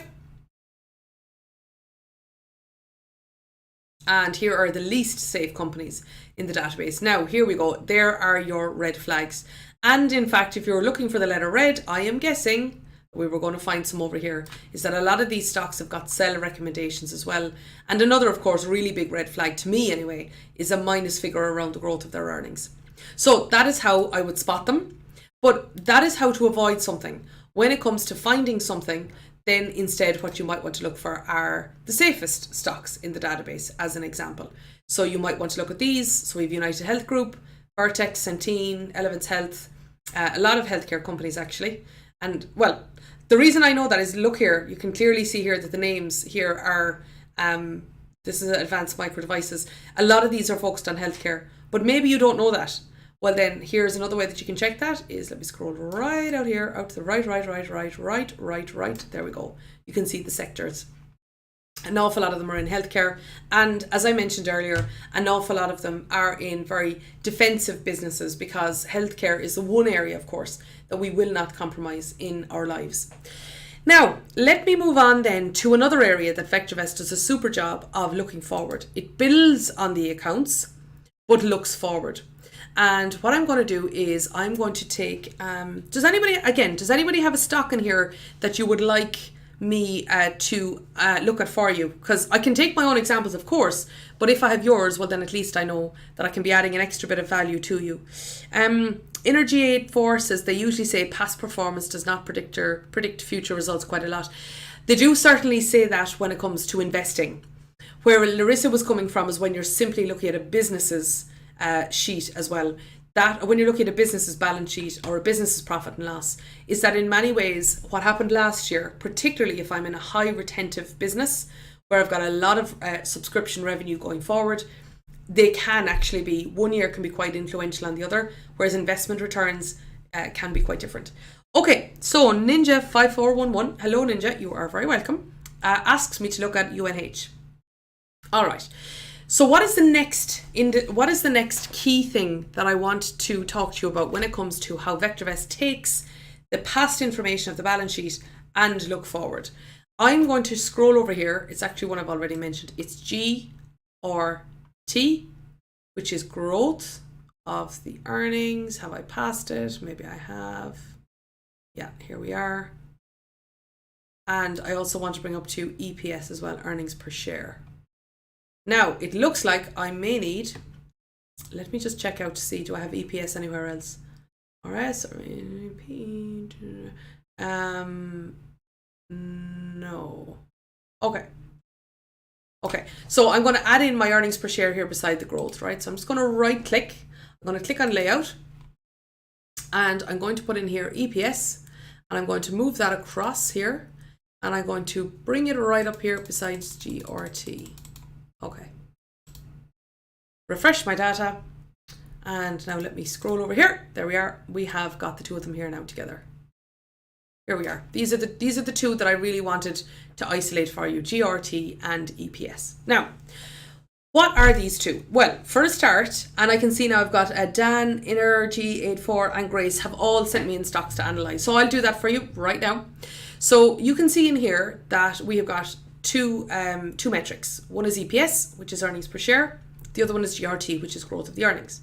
And here are the least safe companies in the database. Now, here we go. There are your red flags. And in fact, if you're looking for the letter red, I am guessing, we were going to find some over here, is that a lot of these stocks have got sell recommendations as well. And another, of course, really big red flag to me anyway, is a minus figure around the growth of their earnings. So that is how I would spot them. But that is how to avoid something. When it comes to finding something, then instead what you might want to look for are the safest stocks in the database, as an example. So you might want to look at these. So we have United Health Group, Vertex, Centene, Elevance Health, a lot of healthcare companies actually. And well, the reason I know that is, look here, you can clearly see here that the names here are, this is Advanced Micro Devices. A lot of these are focused on healthcare, but maybe you don't know that. Well then, here's another way that you can check that is, let me scroll right out here, out to the right. There we go. You can see the sectors. An awful lot of them are in healthcare. And as I mentioned earlier, an awful lot of them are in very defensive businesses, because healthcare is the one area, of course, that we will not compromise in our lives. Now, let me move on then to another area that VectorVest does a super job of looking forward. It builds on the accounts, but looks forward. And what I'm going to do is I'm going to take, does anybody have a stock in here that you would like me to look at for you? Because I can take my own examples, of course, but if I have yours, well then at least I know that I can be adding an extra bit of value to you. Energy 84 says they usually say past performance does not predict future results quite a lot. They do certainly say that when it comes to investing. Where Larissa was coming from is when you're simply looking at a business's sheet as well. That when you're looking at a business's balance sheet or a business's profit and loss, is that in many ways what happened last year, particularly if I'm in a high retentive business where I've got a lot of subscription revenue going forward, they can actually be, one year can be quite influential on the other, whereas investment returns can be quite different. Okay, so Ninja5411, hello Ninja, you are very welcome, asks me to look at UNH. All right. So what is the next key thing that I want to talk to you about when it comes to how VectorVest takes the past information of the balance sheet and look forward? I'm going to scroll over here. It's actually one I've already mentioned. It's GRT, which is growth of the earnings. Have I passed it? Maybe I have. Yeah, here we are. And I also want to bring up to EPS as well, earnings per share. Now, it looks like I may need, let me just check out to see, do I have EPS anywhere else? RS or no. So I'm going to add in my earnings per share here beside the growth, right? So I'm just going to right click. I'm going to click on layout and I'm going to put in here EPS and I'm going to move that across here and I'm going to bring it right up here besides GRT. Okay. Refresh my data. And now let me scroll over here. There we are. We have got the two of them here now together. Here we are. These are the two that I really wanted to isolate for you, GRT and EPS. Now, what are these two? Well, for a start, and I can see now I've got Dan, Energy84 and Grace have all sent me in stocks to analyze. So I'll do that for you right now. So you can see in here that we have got two metrics. One is EPS, which is earnings per share. The other one is GRT, which is growth of the earnings.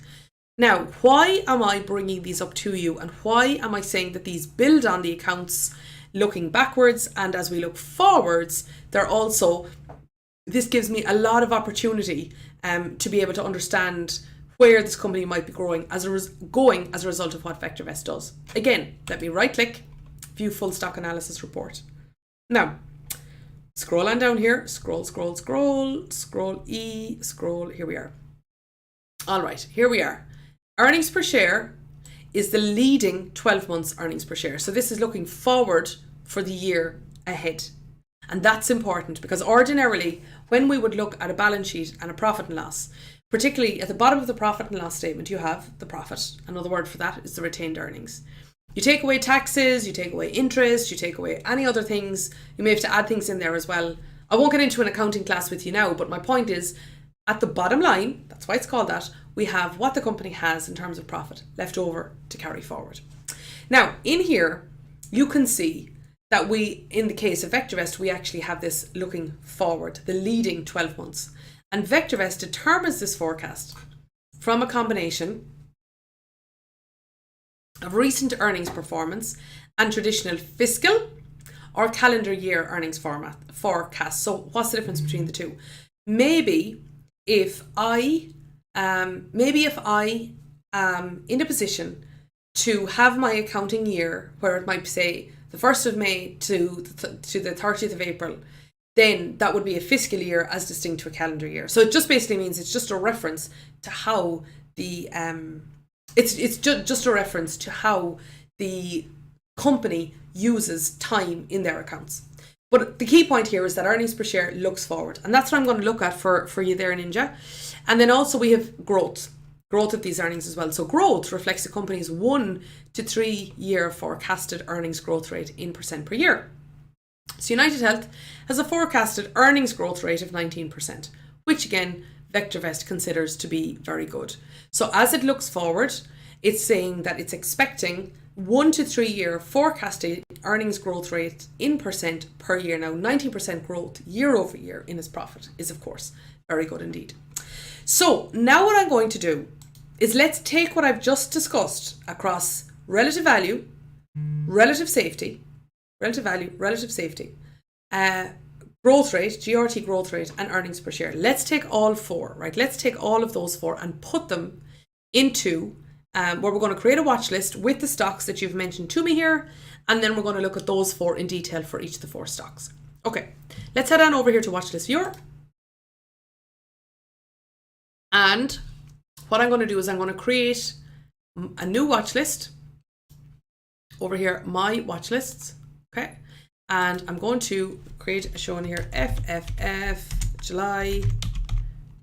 Now, why am I bringing these up to you and why am I saying that these build on the accounts looking backwards, and as we look forwards, this gives me a lot of opportunity to be able to understand where this company might be going as a result of what VectorVest does. Again, let me right click, view full stock analysis report. Now, scroll on down here, scroll, here we are. All right, here we are. Earnings per share is the leading 12 months earnings per share. So this is looking forward for the year ahead. And that's important because ordinarily when we would look at a balance sheet and a profit and loss, particularly at the bottom of the profit and loss statement, you have the profit. Another word for that is the retained earnings. You take away taxes, you take away interest, you take away any other things. You may have to add things in there as well. I won't get into an accounting class with you now, but my point is at the bottom line, that's why it's called that, we have what the company has in terms of profit left over to carry forward. Now, in here, you can see that in the case of VectorVest, we actually have this looking forward, the leading 12 months. And VectorVest determines this forecast from a combination of recent earnings performance and traditional fiscal or calendar year earnings forecast. So what's the difference between the two? Maybe if I am in a position to have my accounting year where it might say the 1st of May to the 30th of April, then that would be a fiscal year as distinct to a calendar year. So it just basically means it's just a reference to how the just a reference to how the company uses time in their accounts. But the key point here is that earnings per share looks forward. And that's what I'm going to look at for you there, Ninja. And then also we have growth of these earnings as well. So growth reflects the company's 1 to 3 year forecasted earnings growth rate in % per year. So United Health has a forecasted earnings growth rate of 19%, which again, VectorVest considers to be very good. So as it looks forward, it's saying that it's expecting 1 to 3 year forecasted earnings growth rate in % per year. Now, 19% growth year over year in its profit is, of course, very good indeed. So now what I'm going to do is let's take what I've just discussed across relative value, relative safety, growth rate, GRT growth rate, and earnings per share. Let's take all four, right? Let's take all of those four and put them into where we're going to create a watch list with the stocks that you've mentioned to me here. And then we're going to look at those four in detail for each of the four stocks. Okay, let's head on over here to Watchlist Viewer. And what I'm going to do is I'm going to create a new watch list over here, my watch lists. Okay, and I'm going to create a show in here, FFF July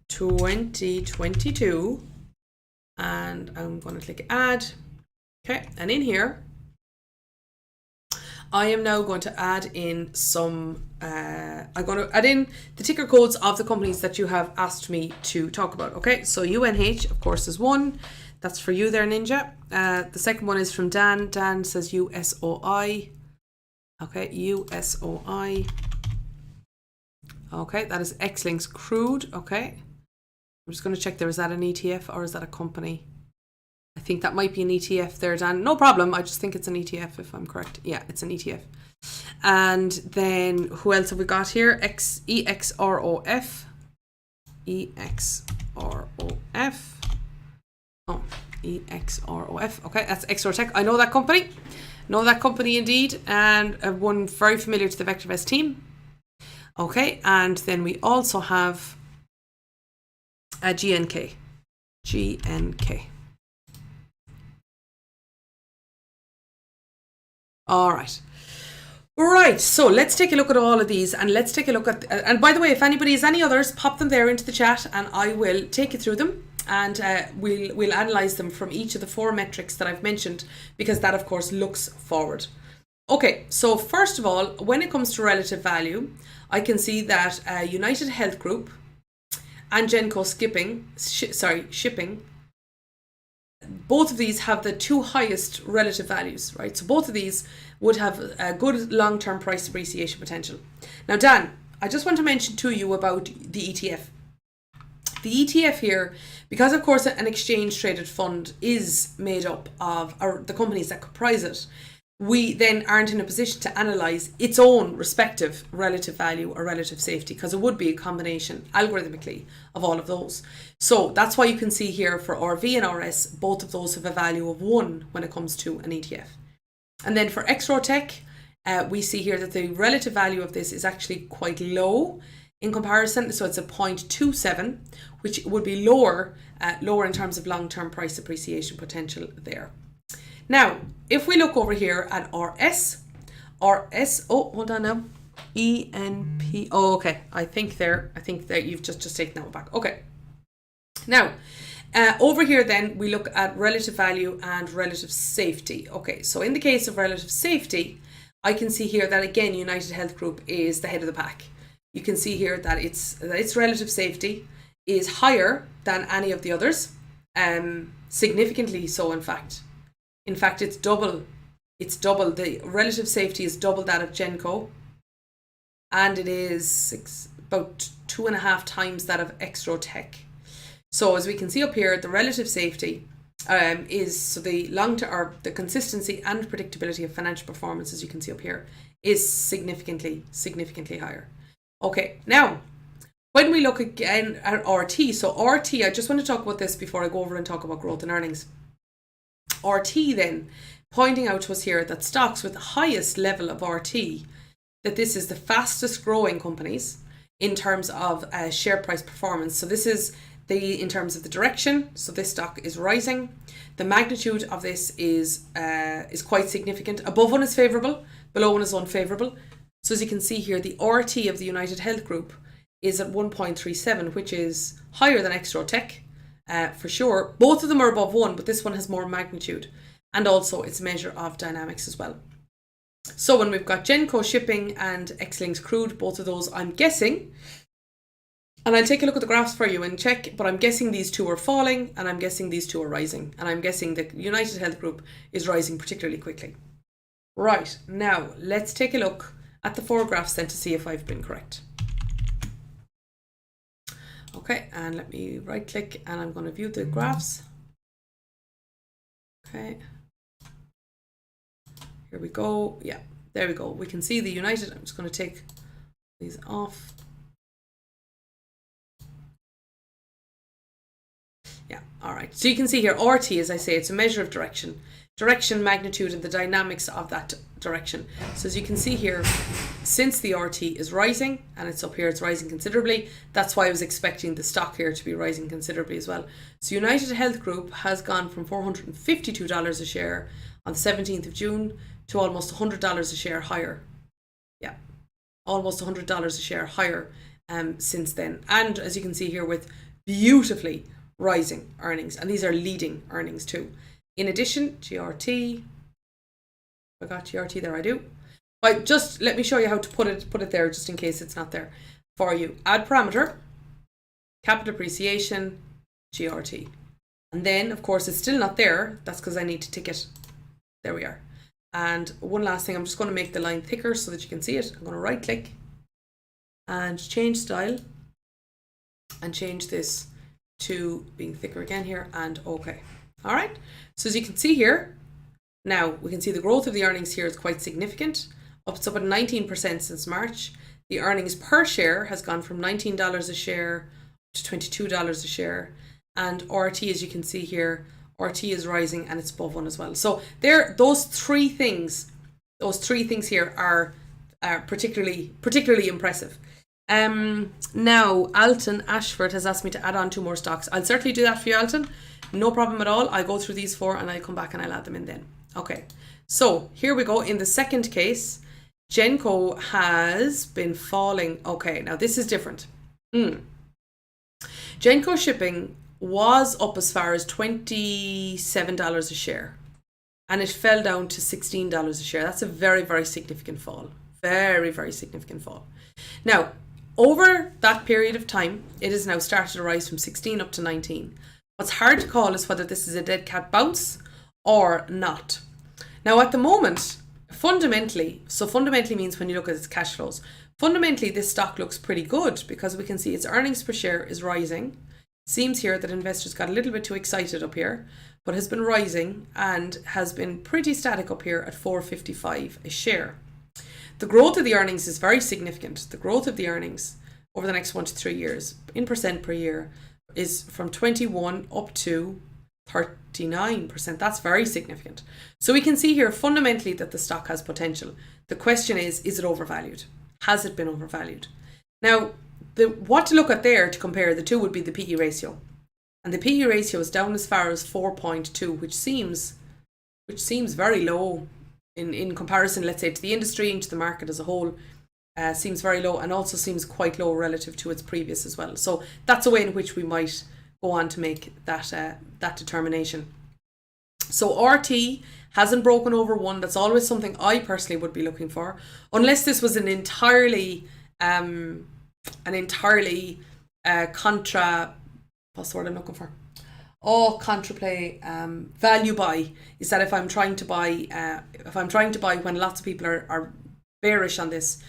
2022, and I'm going to click add. Okay, and in here I am now going to add in some, I'm going to add in the ticker codes of the companies that you have asked me to talk about. Okay, so UNH, of course, is one. That's for you there, Ninja. The second one is from Dan. Dan says USOI. Okay, USOI. Okay, that is X-Links Crude. Okay, I'm just going to check there. Is that an ETF or is that a company? I think that might be an ETF there, Dan. No problem. I just think it's an ETF if I'm correct. Yeah, it's an ETF. And then who else have we got here? EXROF. EXROF. Oh, EXROF. Okay, that's Exortech. I know that company. Know that company indeed. And one very familiar to the VectorVest team. Okay, and then we also have GNK. GNK. All right. Right, so let's take a look at all of these, and let's take a look at, and by the way, if anybody has any others, pop them there into the chat and I will take you through them, and we'll analyse them from each of the 4 metrics that I've mentioned, because that of course looks forward. Okay, so first of all, when it comes to relative value, I can see that United Health Group and Genco Shipping, both of these have the 2 highest relative values, right? So both of these would have a good long-term price appreciation potential. Now, Dan, I just want to mention to you about the ETF. The ETF here, because of course an exchange traded fund is made up of the companies that comprise it, we then aren't in a position to analyse its own respective relative value or relative safety, because it would be a combination algorithmically of all of those. So that's why you can see here for RV and RS, both of those have a value of 1 when it comes to an ETF. And then for Exrotech, we see here that the relative value of this is actually quite low in comparison. So it's a 0.27, which would be lower in terms of long-term price appreciation potential there. Now, if we look over here at RS, oh, hold on now, ENP, oh, okay, I think there you've just taken that one back. Okay. Now, over here then, we look at relative value and relative safety. Okay, so in the case of relative safety, I can see here that again, United Health Group is the head of the pack. You can see here that its relative safety is higher than any of the others, significantly so in fact. In fact, it's double. The relative safety is double that of Genco, and it is about 2.5 times that of Exrotech. So as we can see up here, the relative safety is, so the long-term, the consistency and predictability of financial performance, as you can see up here, is significantly higher. Okay, now when we look again at RT, so RT, I just want to talk about this before I go over and talk about growth and earnings. RT then, pointing out to us here that stocks with the highest level of RT, that this is the fastest growing companies in terms of share price performance. So this is in terms of the direction, so this stock is rising. The magnitude of this is quite significant. Above 1 is favourable, below 1 is unfavourable. So as you can see here, the RT of the United Health Group is at 1.37, which is higher than Exrotech. For sure, both of them are above 1, but this one has more magnitude, and also its measure of dynamics as well. So when we've got Genco Shipping and Xlinks Crude, both of those, I'm guessing, and I'll take a look at the graphs for you and check, but I'm guessing these 2 are falling, and I'm guessing these 2 are rising, and I'm guessing that United Health Group is rising particularly quickly. Right, now let's take a look at the 4 graphs then to see if I've been correct. Okay, and let me right click and I'm going to view the graphs. Okay, here we go. Yeah, there we go. We can see the United. I'm just going to take these off. Yeah, all right. So you can see here, RT, as I say, it's a measure of direction, magnitude, and the dynamics of that direction. So as you can see here, since the RT is rising, and it's up here, it's rising considerably. That's why I was expecting the stock here to be rising considerably as well. So United Health Group has gone from $452 a share on the 17th of June to almost $100 a share higher. Yeah, almost $100 a share higher since then. And as you can see here, with beautifully rising earnings, and these are leading earnings too. In addition, GRT, I got GRT there, I do. But just let me show you how to put it there, just in case it's not there for you. Add parameter, capital appreciation, GRT. And then, of course, it's still not there. That's because I need to tick it. There we are. And one last thing, I'm just going to make the line thicker so that you can see it. I'm going to right click and change style and change this to being thicker again here, and okay. All right, so as you can see here, now we can see the growth of the earnings here is quite significant. It's up at 19% since March. The earnings per share has gone from $19 a share to $22 a share. And RT, as you can see here, RT is rising and it's above 1 as well. So there, those three things here are particularly impressive. Now, Alton Ashford has asked me to add on 2 more stocks. I'll certainly do that for you, Alton. No problem at all. I'll go through these 4 and I'll come back and I'll add them in then. Okay, so here we go. In the second case, Genco has been falling. Okay, now this is different. Genco Shipping was up as far as $27 a share, and it fell down to $16 a share. That's a very, very significant fall. Very, very significant fall. Now, over that period of time, it has now started to rise from 16 up to 19. What's hard to call is whether this is a dead cat bounce or not. Now, at the moment, fundamentally means when you look at its cash flows, fundamentally this stock looks pretty good because we can see its earnings per share is rising. Seems here that investors got a little bit too excited up here, but has been rising and has been pretty static up here at $4.55 a share. The growth of the earnings is very significant. The growth of the earnings over the next 1 to 3 years in percent per year is from 21 up to 39%. That's very significant. So we can see here fundamentally that the stock has potential. The question is it overvalued? Has it been overvalued? Now, what to look at there to compare the two would be the PE ratio. And the PE ratio is down as far as 4.2, which seems very low in comparison, let's say, to the industry and to the market as a whole. Seems very low, and also seems quite low relative to its previous as well. So that's a way in which we might go on to make that determination. So RT hasn't broken over 1. That's always something I personally would be looking for, unless this was an entirely contra. What's the word I'm looking for? Contra play, value buy. Is that if I'm trying to buy when lots of people are bearish on this.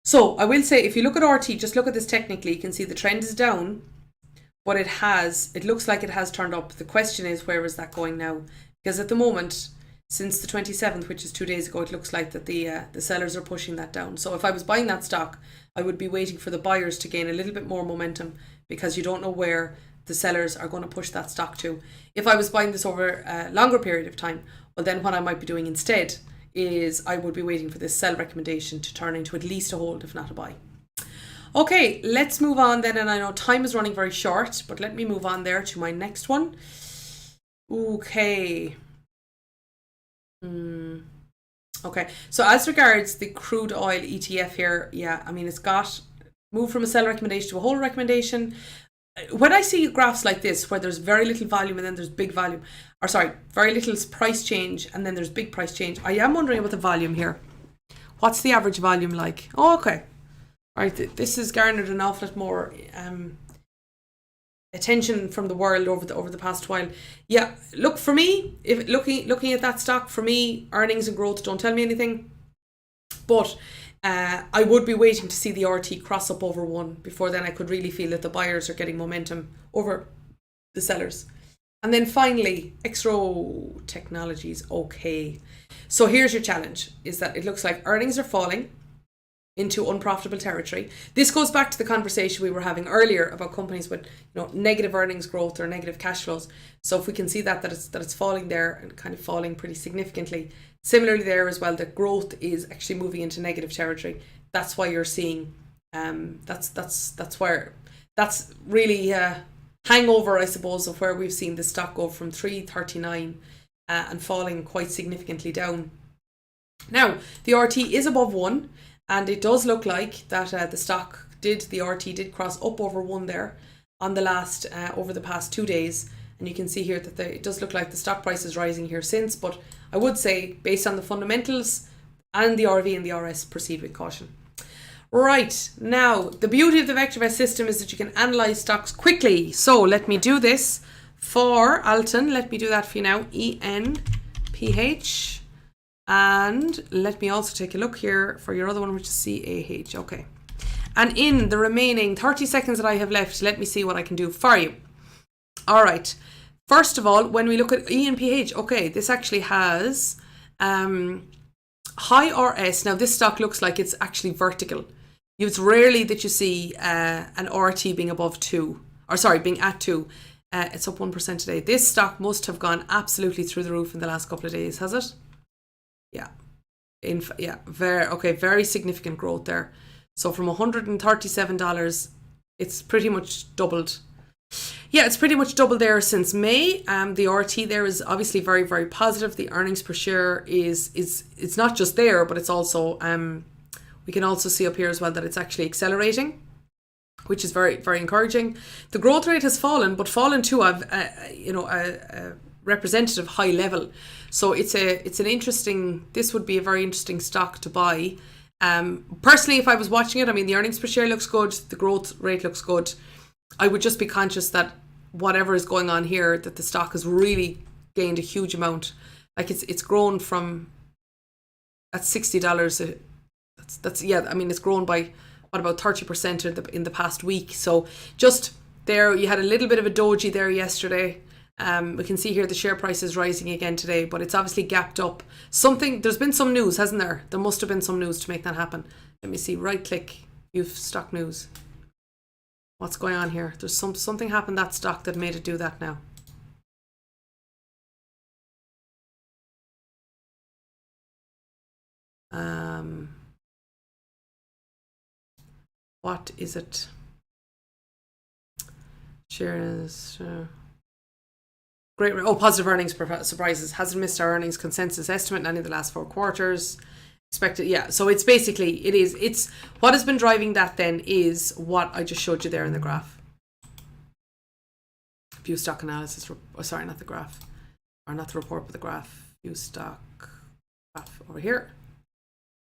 So I will say, if you look at RT, just look at this technically, you can see the trend is down, but it looks like it has turned up. The question is, where is that going now? Because at the moment, since the 27th, which is 2 days ago, it looks like that the sellers are pushing that down. So if I was buying that stock, I would be waiting for the buyers to gain a little bit more momentum, because you don't know where the sellers are going to push that stock to. If I was buying this over a longer period of time, well, then what I might be doing instead is I would be waiting for this sell recommendation to turn into at least a hold, if not a buy. Okay, let's move on then. And I know time is running very short, but let me move on there to my next one. Okay. Okay, so as regards the crude oil ETF here, yeah, I mean, it's got moved from a sell recommendation to a hold recommendation. When I see graphs like this, where there's very little volume and then there's big volume, or sorry, very little price change and then there's big price change, I am wondering about the volume here. What's the average volume like? Oh, okay. All right, this has garnered an awful lot more attention from the world over the past while. Yeah, look, for me, if looking at that stock, for me, earnings and growth don't tell me anything. But I would be waiting to see the RT cross up over 1 before then I could really feel that the buyers are getting momentum over the sellers. And then finally, Extro Technologies. Okay, so here's your challenge, is that it looks like earnings are falling into unprofitable territory. This goes back to the conversation we were having earlier about companies with negative earnings growth or negative cash flows. So if we can see that it's falling there and kind of falling pretty significantly. Similarly there as well, that growth is actually moving into negative territory. That's why you're seeing that's really hangover, I suppose, of where we've seen the stock go from 339 and falling quite significantly down. Now the RT is above 1. And it does look like that the RT did cross up over 1 there on the last, over the past 2 days. And you can see here that it does look like the stock price is rising here since. But I would say, based on the fundamentals and the RV and the RS, proceed with caution. Right, now, the beauty of the VectorVest system is that you can analyse stocks quickly. So let me do this for Alton. Let me do that for you now. ENPH. And let me also take a look here for your other one, which is CAH. Okay. And in the remaining 30 seconds that I have left, let me see what I can do for you. All right. First of all, when we look at ENPH, okay, this actually has high RS. Now, this stock looks like it's actually vertical. It's rarely that you see an RT being above 2, or sorry, being at 2. It's up 1% today. This stock must have gone absolutely through the roof in the last couple of days, has it? Yeah. Very significant growth there. So from $137, it's pretty much doubled. Yeah, it's pretty much doubled there since May. The RT there is obviously very, very positive. The earnings per share is it's not just there, but it's also we can also see up here as well that it's actually accelerating, which is very, very encouraging. The growth rate has fallen, but fallen to a representative high level. So it's an interesting. This would be a very interesting stock to buy. Personally, if I was watching it, I mean, the earnings per share looks good, the growth rate looks good. I would just be conscious that whatever is going on here, that the stock has really gained a huge amount. Like it's grown from at $60. That's yeah. I mean, it's grown by what, about 30% in the past week. So just there, you had a little bit of a doji there yesterday. We can see here the share price is rising again today, but it's obviously gapped up. There's been some news, hasn't there? There must have been some news to make that happen. Let me see. Right click. View stock news. What's going on here? There's something happened that stock that made it do that now. What is it? Shares. Great. Oh, positive earnings surprises. Hasn't missed our earnings consensus estimate in any of the last 4 quarters. Expected, yeah. So it's basically, it's what has been driving that then is what I just showed you there in the graph. View stock analysis, sorry, not the graph, or not the report, but the graph. View stock graph over here.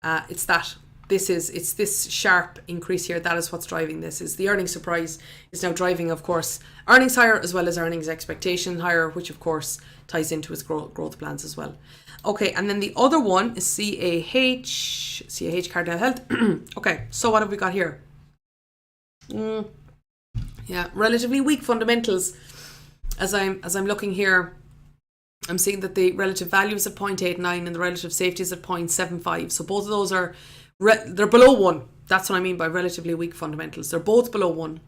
It's that. It's this sharp increase here. That is what's driving this. Is the earnings surprise is now driving, of course, earnings higher as well as earnings expectation higher, which of course ties into its growth plans as well. Okay, and then the other one is CAH Cardinal Health. Okay, so what have we got here? Yeah, relatively weak fundamentals. As I'm looking here, I'm seeing that the relative value is at 0.89 and the relative safety is at 0.75. So both of those are they're below 1. That's what I mean by relatively weak fundamentals. They're both below 1.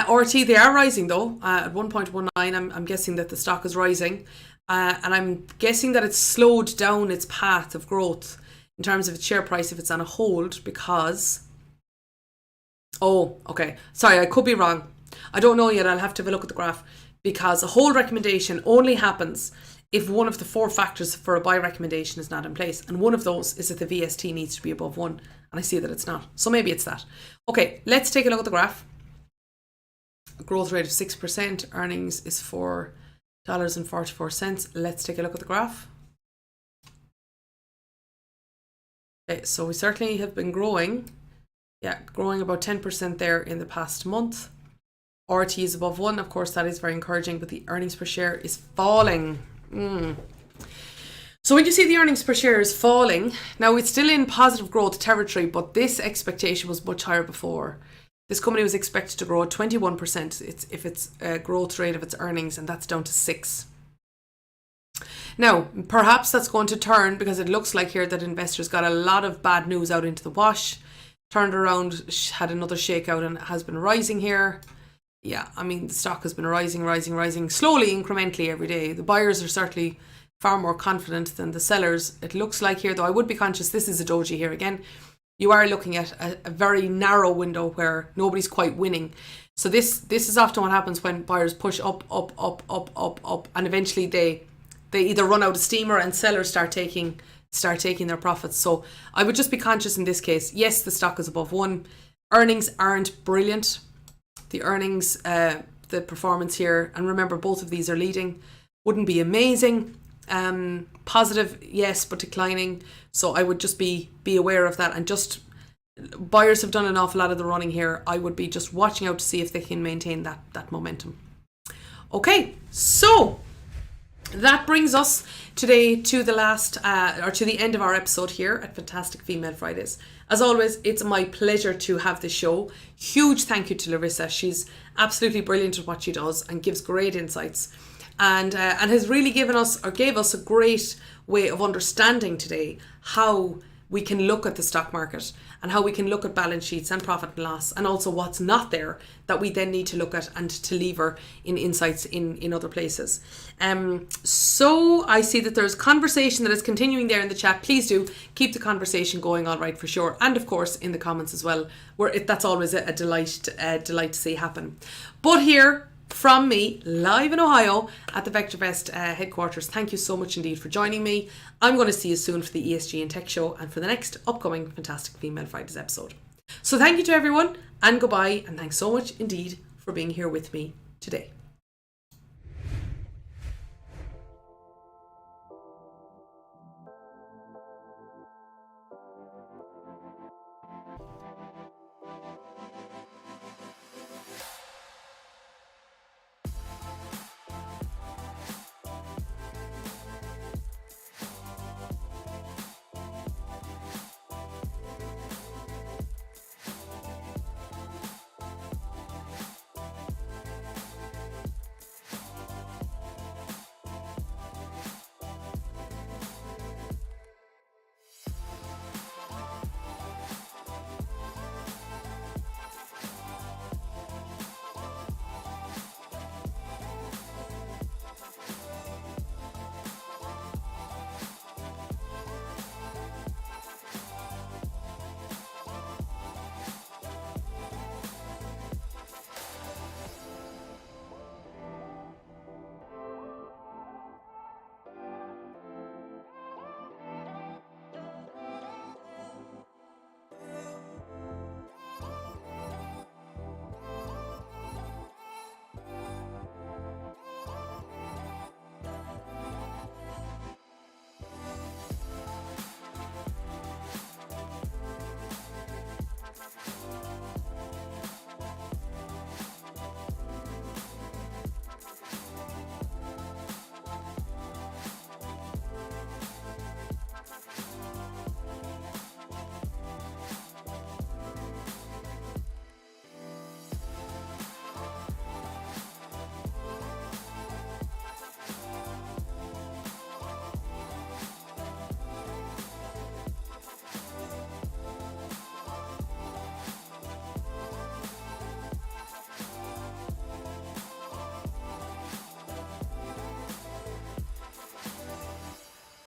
RT, they are rising though at 1.19. I'm guessing that the stock is rising. And I'm guessing that it's slowed down its path of growth in terms of its share price if it's on a hold because... Oh, okay. Sorry, I could be wrong. I don't know yet. I'll have to have a look at the graph because a hold recommendation only happens if one of the 4 factors for a buy recommendation is not in place. And one of those is that the VST needs to be above 1. And I see that it's not. So maybe it's that. Okay, let's take a look at the graph. A growth rate of 6%. Earnings is $4.44. Let's take a look at the graph. Okay, so we certainly have been growing. Yeah, growing about 10% there in the past month. RT is above 1. Of course, that is very encouraging, but the earnings per share is falling. So when you see the earnings per share is falling, now it's still in positive growth territory, but this expectation was much higher before. This company was expected to grow at 21% if its growth rate of its earnings, and that's down to 6. Now, perhaps that's going to turn because it looks like here that investors got a lot of bad news out into the wash, turned around, had another shakeout, and it has been rising here. Yeah, I mean, the stock has been rising, slowly, incrementally every day. The buyers are certainly far more confident than the sellers. It looks like here, though, I would be conscious, this is a doji here again. You are looking at a very narrow window where nobody's quite winning. So this is often what happens when buyers push up, and eventually they either run out of steam and sellers start taking their profits. So I would just be conscious in this case. Yes, the stock is above 1. Earnings aren't brilliant. The earnings, the performance here, and remember both of these are leading, wouldn't be amazing. Positive, yes, but declining. So I would just be aware of that, and just buyers have done an awful lot of the running here. I would be just watching out to see if they can maintain that momentum. Okay, so that brings us today to the last to the end of our episode here at Fantastic Female Fridays. As always, it's my pleasure to have this show. Huge thank you to Larissa. She's absolutely brilliant at what she does and gives great insights, and has really gave us a great way of understanding today how we can look at the stock market and how we can look at balance sheets and profit and loss, and also what's not there that we then need to look at and to lever in insights in other places. So I see that there's conversation that is continuing there in the chat. Please do keep the conversation going, all right, for sure. And of course in the comments as well, where that's always a delight to see happen. But here from me, live in Ohio at the VectorVest headquarters, thank you so much indeed for joining me. I'm going to see you soon for the ESG and Tech Show and for the next upcoming Fantastic Female Fridays episode. So thank you to everyone, and goodbye, and thanks so much indeed for being here with me today.